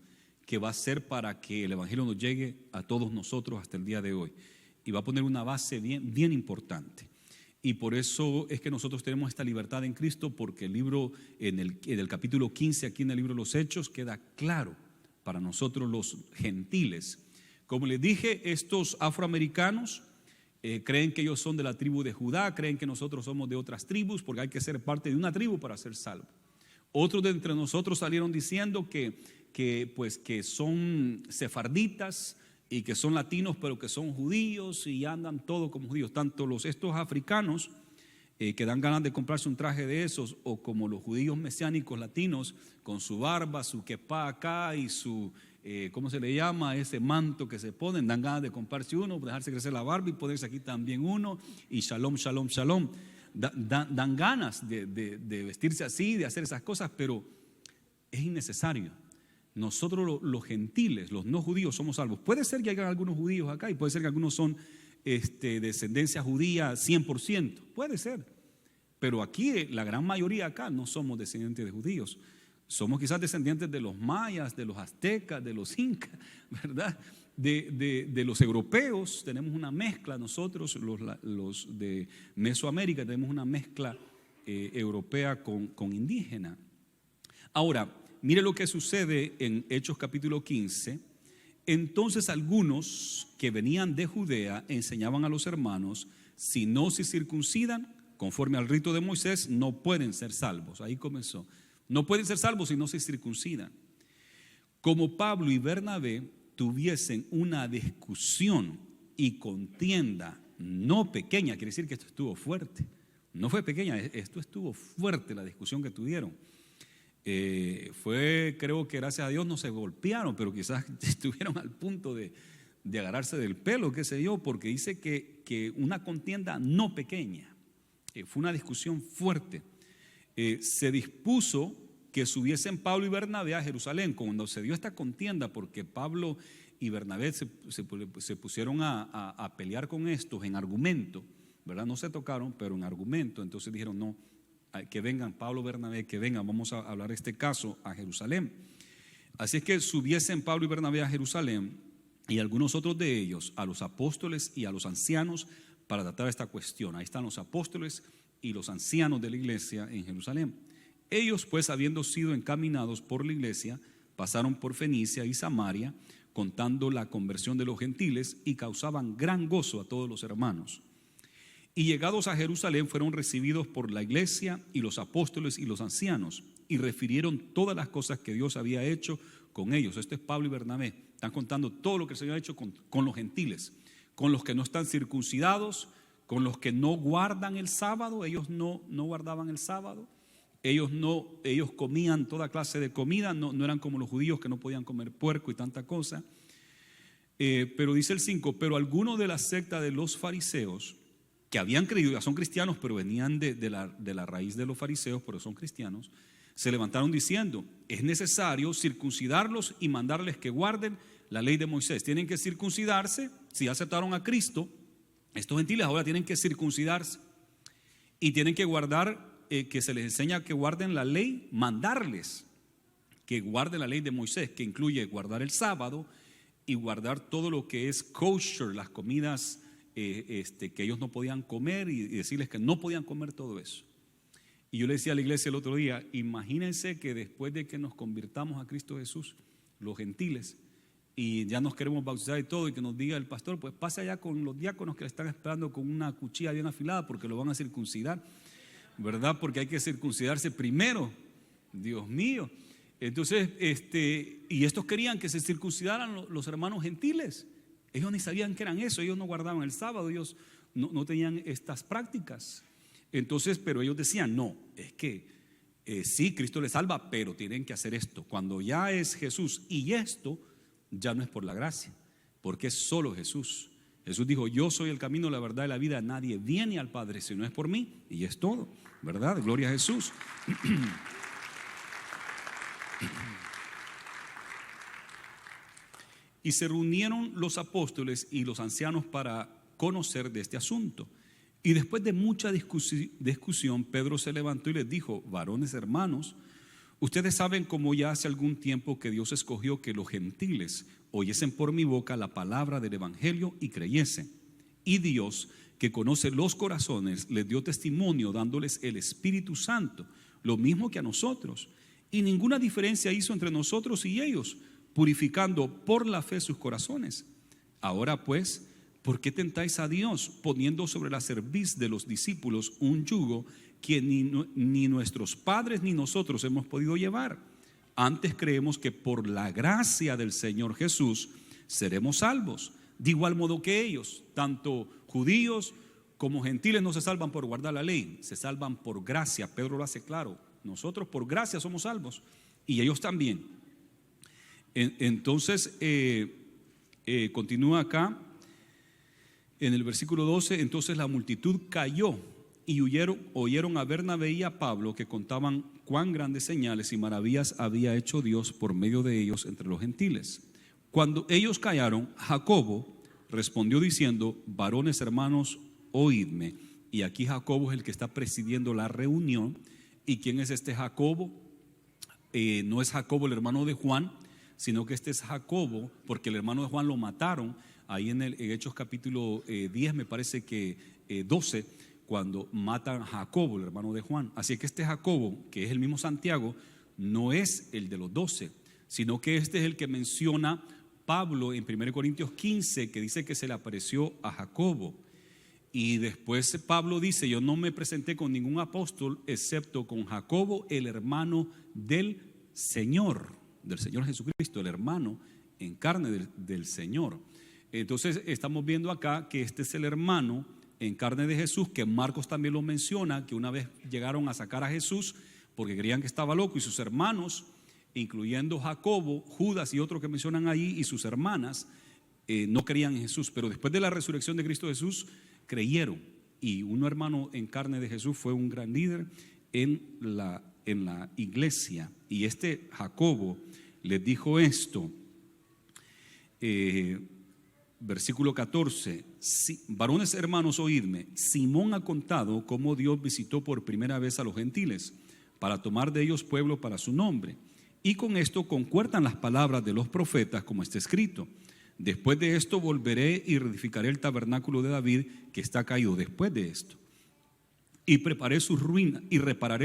que va a ser para que el evangelio nos llegue a todos nosotros hasta el día de hoy. Y va a poner una base bien importante. Y por eso es que nosotros tenemos esta libertad en Cristo, porque el libro, en el capítulo 15, aquí en el libro de los Hechos, queda claro para nosotros los gentiles. Como les dije, estos afroamericanos creen que ellos son de la tribu de Judá, creen que nosotros somos de otras tribus, porque hay que ser parte de una tribu para ser salvo. Otros de entre nosotros salieron diciendo que son sefarditas, y que son latinos pero que son judíos y andan todos como judíos, tanto estos africanos que dan ganas de comprarse un traje de esos, o como los judíos mesiánicos latinos con su barba, su kepá acá y su, ¿cómo se le llama? Ese manto que se ponen, dan ganas de comprarse uno, dejarse crecer la barba y ponerse aquí también uno, y shalom, shalom, shalom. Dan ganas de vestirse así, de hacer esas cosas, pero es innecesario. Nosotros los gentiles, los no judíos, somos salvos. Puede ser que haya algunos judíos acá, y puede ser que algunos son descendencia judía 100%, puede ser. Pero aquí la gran mayoría acá no somos descendientes de judíos. Somos quizás descendientes de los mayas, de los aztecas, de los incas, ¿verdad? De los europeos. Tenemos una mezcla nosotros, los de Mesoamérica, tenemos una mezcla europea con indígena. Ahora, mire lo que sucede en Hechos capítulo 15. Entonces algunos que venían de Judea enseñaban a los hermanos: si no se circuncidan conforme al rito de Moisés, no pueden ser salvos. Ahí comenzó. No pueden ser salvos si no se circuncidan. Como Pablo y Bernabé tuviesen una discusión y contienda no pequeña, quiere decir que esto estuvo fuerte. No fue pequeña, esto estuvo fuerte, la discusión que tuvieron. Creo que gracias a Dios no se golpearon, pero quizás estuvieron al punto de agarrarse del pelo, qué sé yo, porque dice que una contienda no pequeña, fue una discusión fuerte. Se dispuso que subiesen Pablo y Bernabé a Jerusalén. Cuando se dio esta contienda, porque Pablo y Bernabé se pusieron a pelear con estos en argumento, ¿verdad? No se tocaron, pero en argumento. Entonces dijeron: no, que vengan Pablo, Bernabé, que vengan, vamos a hablar este caso a Jerusalén. Así es que subiesen Pablo y Bernabé a Jerusalén, y algunos otros de ellos a los apóstoles y a los ancianos, para tratar esta cuestión. Ahí están los apóstoles y los ancianos de la iglesia en Jerusalén. Ellos, pues, habiendo sido encaminados por la iglesia, pasaron por Fenicia y Samaria, contando la conversión de los gentiles, y causaban gran gozo a todos los hermanos. Y llegados a Jerusalén, fueron recibidos por la iglesia y los apóstoles y los ancianos, y refirieron todas las cosas que Dios había hecho con ellos. Esto es Pablo y Bernabé. Están contando todo lo que el Señor ha hecho con los gentiles, con los que no están circuncidados, con los que no guardan el sábado. Ellos no guardaban el sábado. Ellos comían toda clase de comida. No eran como los judíos, que no podían comer puerco y tanta cosa. Pero dice el 5: pero algunos de la secta de los fariseos, que habían creído, ya son cristianos, pero venían de la raíz de los fariseos, pero son cristianos, se levantaron diciendo: es necesario circuncidarlos y mandarles que guarden la ley de Moisés. Tienen que circuncidarse. Si aceptaron a Cristo, estos gentiles ahora tienen que circuncidarse y tienen que guardar, que se les enseña que guarden la ley, mandarles que guarden la ley de Moisés, que incluye guardar el sábado y guardar todo lo que es kosher, las comidas que ellos no podían comer, y decirles que no podían comer todo eso. Y yo le decía a la iglesia el otro día: imagínense que después de que nos convirtamos a Cristo Jesús, los gentiles, y ya nos queremos bautizar y todo, y que nos diga el pastor: pues pase allá con los diáconos que le están esperando con una cuchilla bien afilada, porque lo van a circuncidar, ¿verdad? Porque hay que circuncidarse primero. Dios mío. Entonces, y estos querían que se circuncidaran los hermanos gentiles. Ellos ni sabían que eran eso, ellos no guardaban el sábado, ellos no tenían estas prácticas. Entonces, pero ellos decían: no, es que sí, Cristo les salva, pero tienen que hacer esto. Cuando ya es Jesús, y esto ya no es por la gracia, porque es solo Jesús. Jesús dijo: yo soy el camino, la verdad y la vida. Nadie viene al Padre si no es por mí, y es todo, ¿verdad? Gloria a Jesús. Y se reunieron los apóstoles y los ancianos para conocer de este asunto. Y después de mucha discusión, Pedro se levantó y les dijo: varones hermanos, ustedes saben cómo ya hace algún tiempo que Dios escogió que los gentiles oyesen por mi boca la palabra del evangelio y creyesen. Y Dios, que conoce los corazones, les dio testimonio dándoles el Espíritu Santo, lo mismo que a nosotros. Y ninguna diferencia hizo entre nosotros y ellos, purificando por la fe sus corazones. Ahora pues, ¿por qué tentáis a Dios, poniendo sobre la cerviz de los discípulos un yugo que ni nuestros padres ni nosotros hemos podido llevar? Antes creemos que por la gracia del Señor Jesús seremos salvos. De igual modo que ellos, tanto judíos como gentiles no se salvan por guardar la ley, se salvan por gracia. Pedro lo hace claro: nosotros por gracia somos salvos y ellos también. Entonces continúa acá en el versículo 12. Entonces la multitud cayó y oyeron a Bernabé y a Pablo, que contaban cuán grandes señales y maravillas había hecho Dios por medio de ellos entre los gentiles. Cuando ellos callaron, Jacobo respondió diciendo: varones hermanos, oídme. Y aquí Jacobo es el que está presidiendo la reunión. ¿Y quién es este Jacobo? No es Jacobo el hermano de Juan, sino que este es Jacobo, porque el hermano de Juan lo mataron ahí en Hechos capítulo 10, me parece que 12, cuando matan a Jacobo, el hermano de Juan. Así que este Jacobo, que es el mismo Santiago, no es el de los 12, sino que este es el que menciona Pablo en 1 Corintios 15, que dice que se le apareció a Jacobo. Y después Pablo dice: yo no me presenté con ningún apóstol excepto con Jacobo, el hermano del Señor Jesucristo, el hermano en carne del Señor. Entonces estamos viendo acá que este es el hermano en carne de Jesús, que Marcos también lo menciona, que una vez llegaron a sacar a Jesús porque creían que estaba loco, y sus hermanos, incluyendo Jacobo, Judas y otros que mencionan ahí, y sus hermanas, no creían en Jesús, pero después de la resurrección de Cristo Jesús creyeron. Y un hermano en carne de Jesús fue un gran líder en la iglesia. Y este Jacobo les dijo esto, versículo 14: varones hermanos, oídme. Simón ha contado cómo Dios visitó por primera vez a los gentiles para tomar de ellos pueblo para su nombre, y con esto concuerdan las palabras de los profetas, como está escrito: después de esto volveré y reedificaré el tabernáculo de David que está caído. Después de esto, y repararé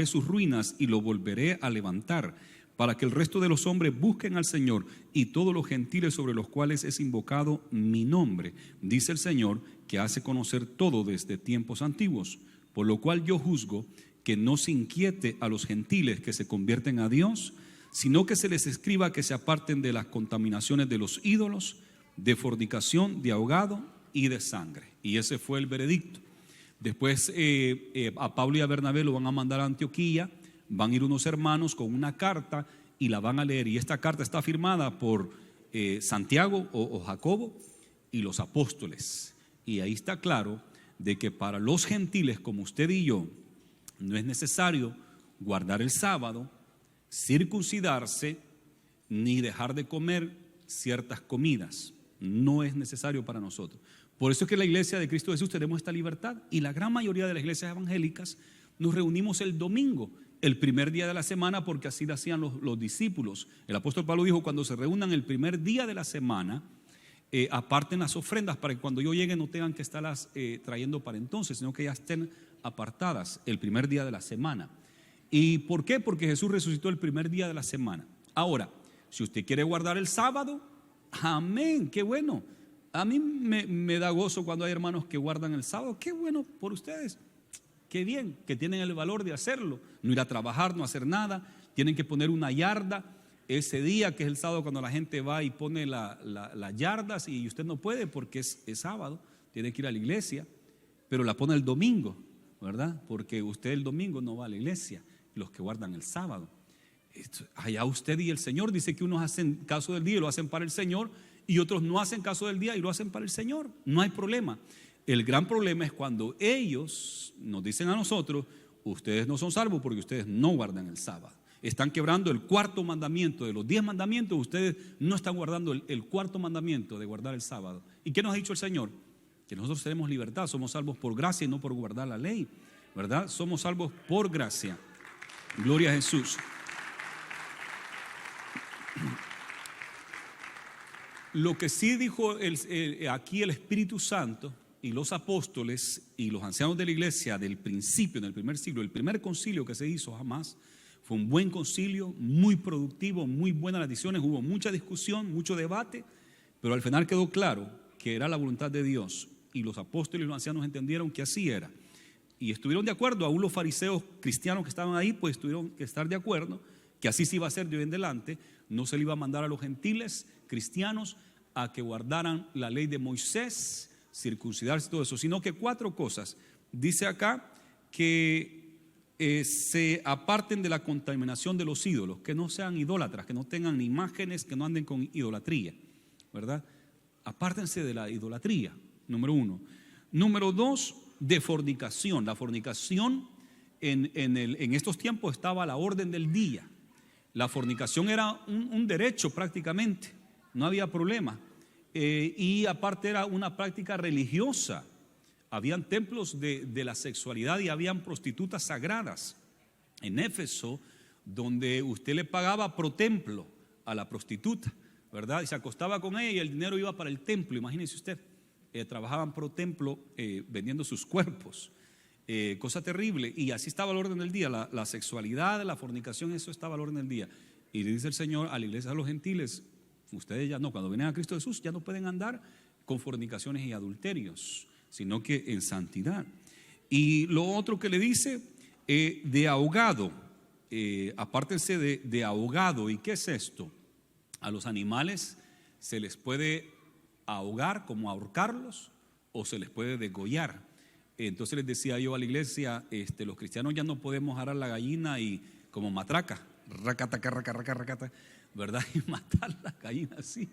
sus ruinas y lo volveré a levantar, para que el resto de los hombres busquen al Señor, y todos los gentiles sobre los cuales es invocado mi nombre, dice el Señor, que hace conocer todo desde tiempos antiguos. Por lo cual yo juzgo que no se inquiete a los gentiles que se convierten a Dios, sino que se les escriba que se aparten de las contaminaciones de los ídolos, de fornicación, de ahogado y de sangre. Y ese fue el veredicto. Después a Pablo y a Bernabé lo van a mandar a Antioquía. Van a ir unos hermanos con una carta y la van a leer. Y esta carta está firmada por Santiago o Jacobo y los apóstoles. Y ahí está claro de que para los gentiles como usted y yo no es necesario guardar el sábado, circuncidarse, ni dejar de comer ciertas comidas. No es necesario para nosotros. Por eso es que en la iglesia de Cristo Jesús tenemos esta libertad. Y la gran mayoría de las iglesias evangélicas nos reunimos el domingo, el primer día de la semana, porque así lo hacían los discípulos. El apóstol Pablo dijo: cuando se reúnan el primer día de la semana, aparten las ofrendas, para que cuando yo llegue no tengan que estarlas trayendo para entonces, sino que ya estén apartadas el primer día de la semana. ¿Y por qué? Porque Jesús resucitó el primer día de la semana. Ahora, si usted quiere guardar el sábado, amén, qué bueno. A mí me da gozo cuando hay hermanos que guardan el sábado. Qué bueno por ustedes. Qué bien que tienen el valor de hacerlo. No ir a trabajar, no hacer nada. Tienen que poner una yarda ese día, que es el sábado, cuando la gente va y pone las yardas, y usted no puede porque es sábado, tiene que ir a la iglesia, pero la pone el domingo, ¿verdad? Porque usted el domingo no va a la iglesia, los que guardan el sábado. Allá usted y el Señor. Dice que unos hacen caso del día y lo hacen para el Señor, y otros no hacen caso del día y lo hacen para el Señor. No hay problema. El gran problema es cuando ellos nos dicen a nosotros: ustedes no son salvos porque ustedes no guardan el sábado. Están quebrando el cuarto mandamiento. De los 10 mandamientos, ustedes no están guardando el cuarto mandamiento de guardar el sábado. ¿Y qué nos ha dicho el Señor? Que nosotros tenemos libertad, somos salvos por gracia y no por guardar la ley, ¿verdad? Somos salvos por gracia. Gloria a Jesús. Lo que sí dijo aquí el Espíritu Santo y los apóstoles y los ancianos de la iglesia del principio, en el primer siglo, el primer concilio que se hizo jamás, fue un buen concilio, muy productivo, muy buenas las decisiones, hubo mucha discusión, mucho debate, pero al final quedó claro que era la voluntad de Dios, y los apóstoles y los ancianos entendieron que así era, y estuvieron de acuerdo. Aún los fariseos cristianos que estaban ahí, pues tuvieron que estar de acuerdo que así se iba a hacer de hoy en adelante. No se le iba a mandar a los gentiles cristianos a que guardaran la ley de Moisés, circuncidarse y todo eso, sino que 4 cosas. Dice acá que se aparten de la contaminación de los ídolos, que no sean idólatras, que no tengan imágenes, que no anden con idolatría, ¿verdad? Apártense de la idolatría, número 1. Número 2, de fornicación. La fornicación en estos tiempos estaba a la orden del día. La fornicación era un derecho prácticamente, no había problema. Y aparte era una práctica religiosa. Habían templos de la sexualidad y habían prostitutas sagradas en Éfeso, donde usted le pagaba pro templo a la prostituta, ¿verdad? Y se acostaba con ella y el dinero iba para el templo. Imagínese usted, trabajaban pro templo vendiendo sus cuerpos, cosa terrible. Y así estaba al orden del día, la sexualidad, la fornicación, eso estaba al orden del día. Y le dice el Señor a la iglesia, a los gentiles: ustedes ya no, cuando vienen a Cristo Jesús, ya no pueden andar con fornicaciones y adulterios, sino que en santidad. Y lo otro que le dice, de ahogado, apártense de ahogado. ¿Y qué es esto? A los animales se les puede ahogar, como ahorcarlos, o se les puede degollar. Entonces les decía yo a la iglesia, los cristianos ya no podemos arar la gallina y como matraca, racata, ¿verdad? Y matar la gallina así.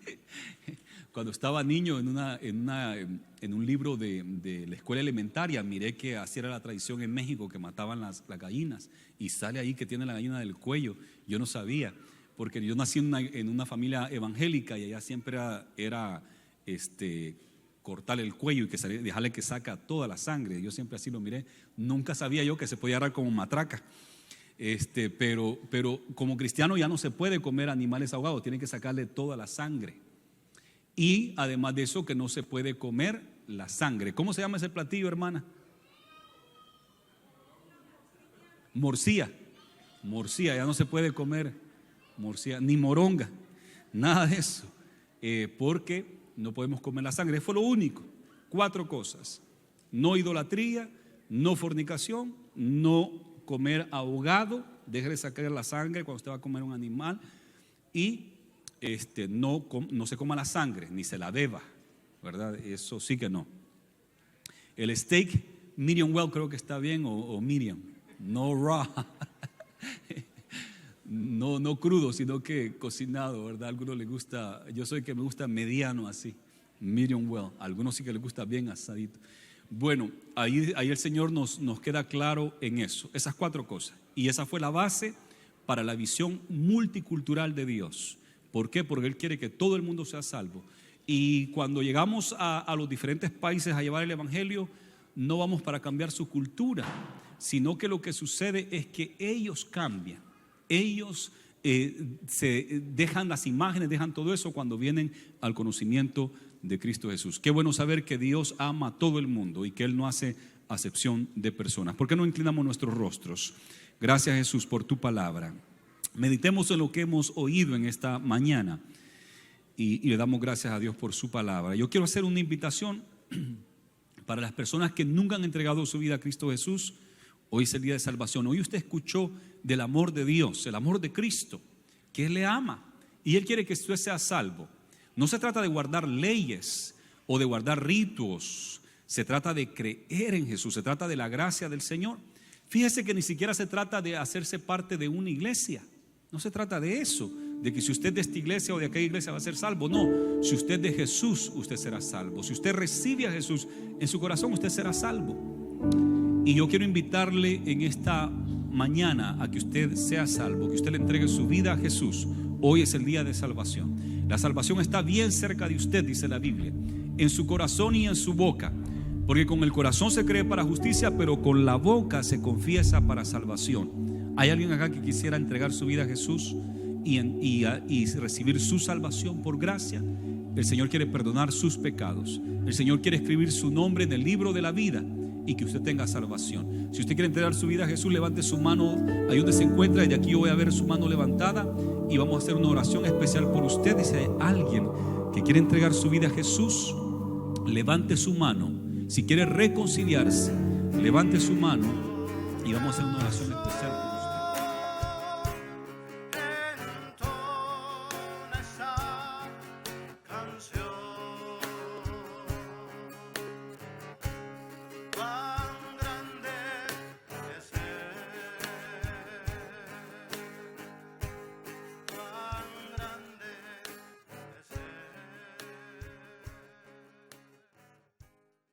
Cuando estaba niño en un libro de la escuela elementaria, miré que así era la tradición en México, que mataban las gallinas, y sale ahí que tiene la gallina del cuello. Yo no sabía, porque yo nací en una familia evangélica y allá siempre era cortarle el cuello y dejarle que saca toda la sangre. Yo siempre así lo miré. Nunca sabía yo que se podía arar como matraca. Pero como cristiano ya no se puede comer animales ahogados, tienen que sacarle toda la sangre. Y además de eso, que no se puede comer la sangre. ¿Cómo se llama ese platillo, hermana? Morcilla, ya no se puede comer morcilla, ni moronga, nada de eso, porque no podemos comer la sangre. Fue lo único. 4 cosas: no idolatría, no fornicación, no comer ahogado, deje de sacar la sangre cuando usted va a comer un animal, y no se coma la sangre, ni se la beba, ¿verdad? Eso sí que no. El steak medium well creo que está bien, o medium, no raw, no crudo, sino que cocinado, ¿verdad? A algunos les gusta, yo soy que me gusta mediano así, medium well. A algunos sí que les gusta bien asadito. Bueno, ahí el Señor nos queda claro en eso, esas 4 cosas. Y esa fue la base para la visión multicultural de Dios. ¿Por qué? Porque Él quiere que todo el mundo sea salvo. Y cuando llegamos a los diferentes países a llevar el evangelio, no vamos para cambiar su cultura, sino que lo que sucede es que ellos cambian. Ellos se dejan las imágenes, dejan todo eso cuando vienen al conocimiento de Cristo Jesús. Qué bueno saber que Dios ama a todo el mundo y que Él no hace acepción de personas. ¿Por qué no inclinamos nuestros rostros? Gracias, Jesús, por tu palabra. Meditemos en lo que hemos oído en esta mañana y le damos gracias a Dios por su palabra. Yo quiero hacer una invitación para las personas que nunca han entregado su vida a Cristo Jesús. Hoy es el día de salvación. Hoy usted escuchó del amor de Dios, el amor de Cristo, que Él le ama y Él quiere que usted sea salvo. No se trata de guardar leyes o de guardar ritos, se trata de creer en Jesús, se trata de la gracia del Señor. Fíjese que ni siquiera se trata de hacerse parte de una iglesia, no se trata de eso, de que si usted de esta iglesia o de aquella iglesia va a ser salvo. No, si usted es de Jesús, usted será salvo. Si usted recibe a Jesús en su corazón, usted será salvo. Y yo quiero invitarle en esta mañana a que usted sea salvo, que usted le entregue su vida a Jesús, hoy es el día de salvación. La salvación está bien cerca de usted, dice la Biblia, en su corazón y en su boca, porque con el corazón se cree para justicia, pero con la boca se confiesa para salvación. ¿Hay alguien acá que quisiera entregar su vida a Jesús y recibir su salvación por gracia? El Señor quiere perdonar sus pecados. El Señor quiere escribir su nombre en el libro de la vida y que usted tenga salvación. Si usted quiere entregar su vida a Jesús, levante su mano ahí donde se encuentra, y de aquí yo voy a ver su mano levantada y vamos a hacer una oración especial por usted. Si hay alguien que quiere entregar su vida a Jesús, levante su mano. Si quiere reconciliarse, levante su mano y vamos a hacer una oración especial por usted.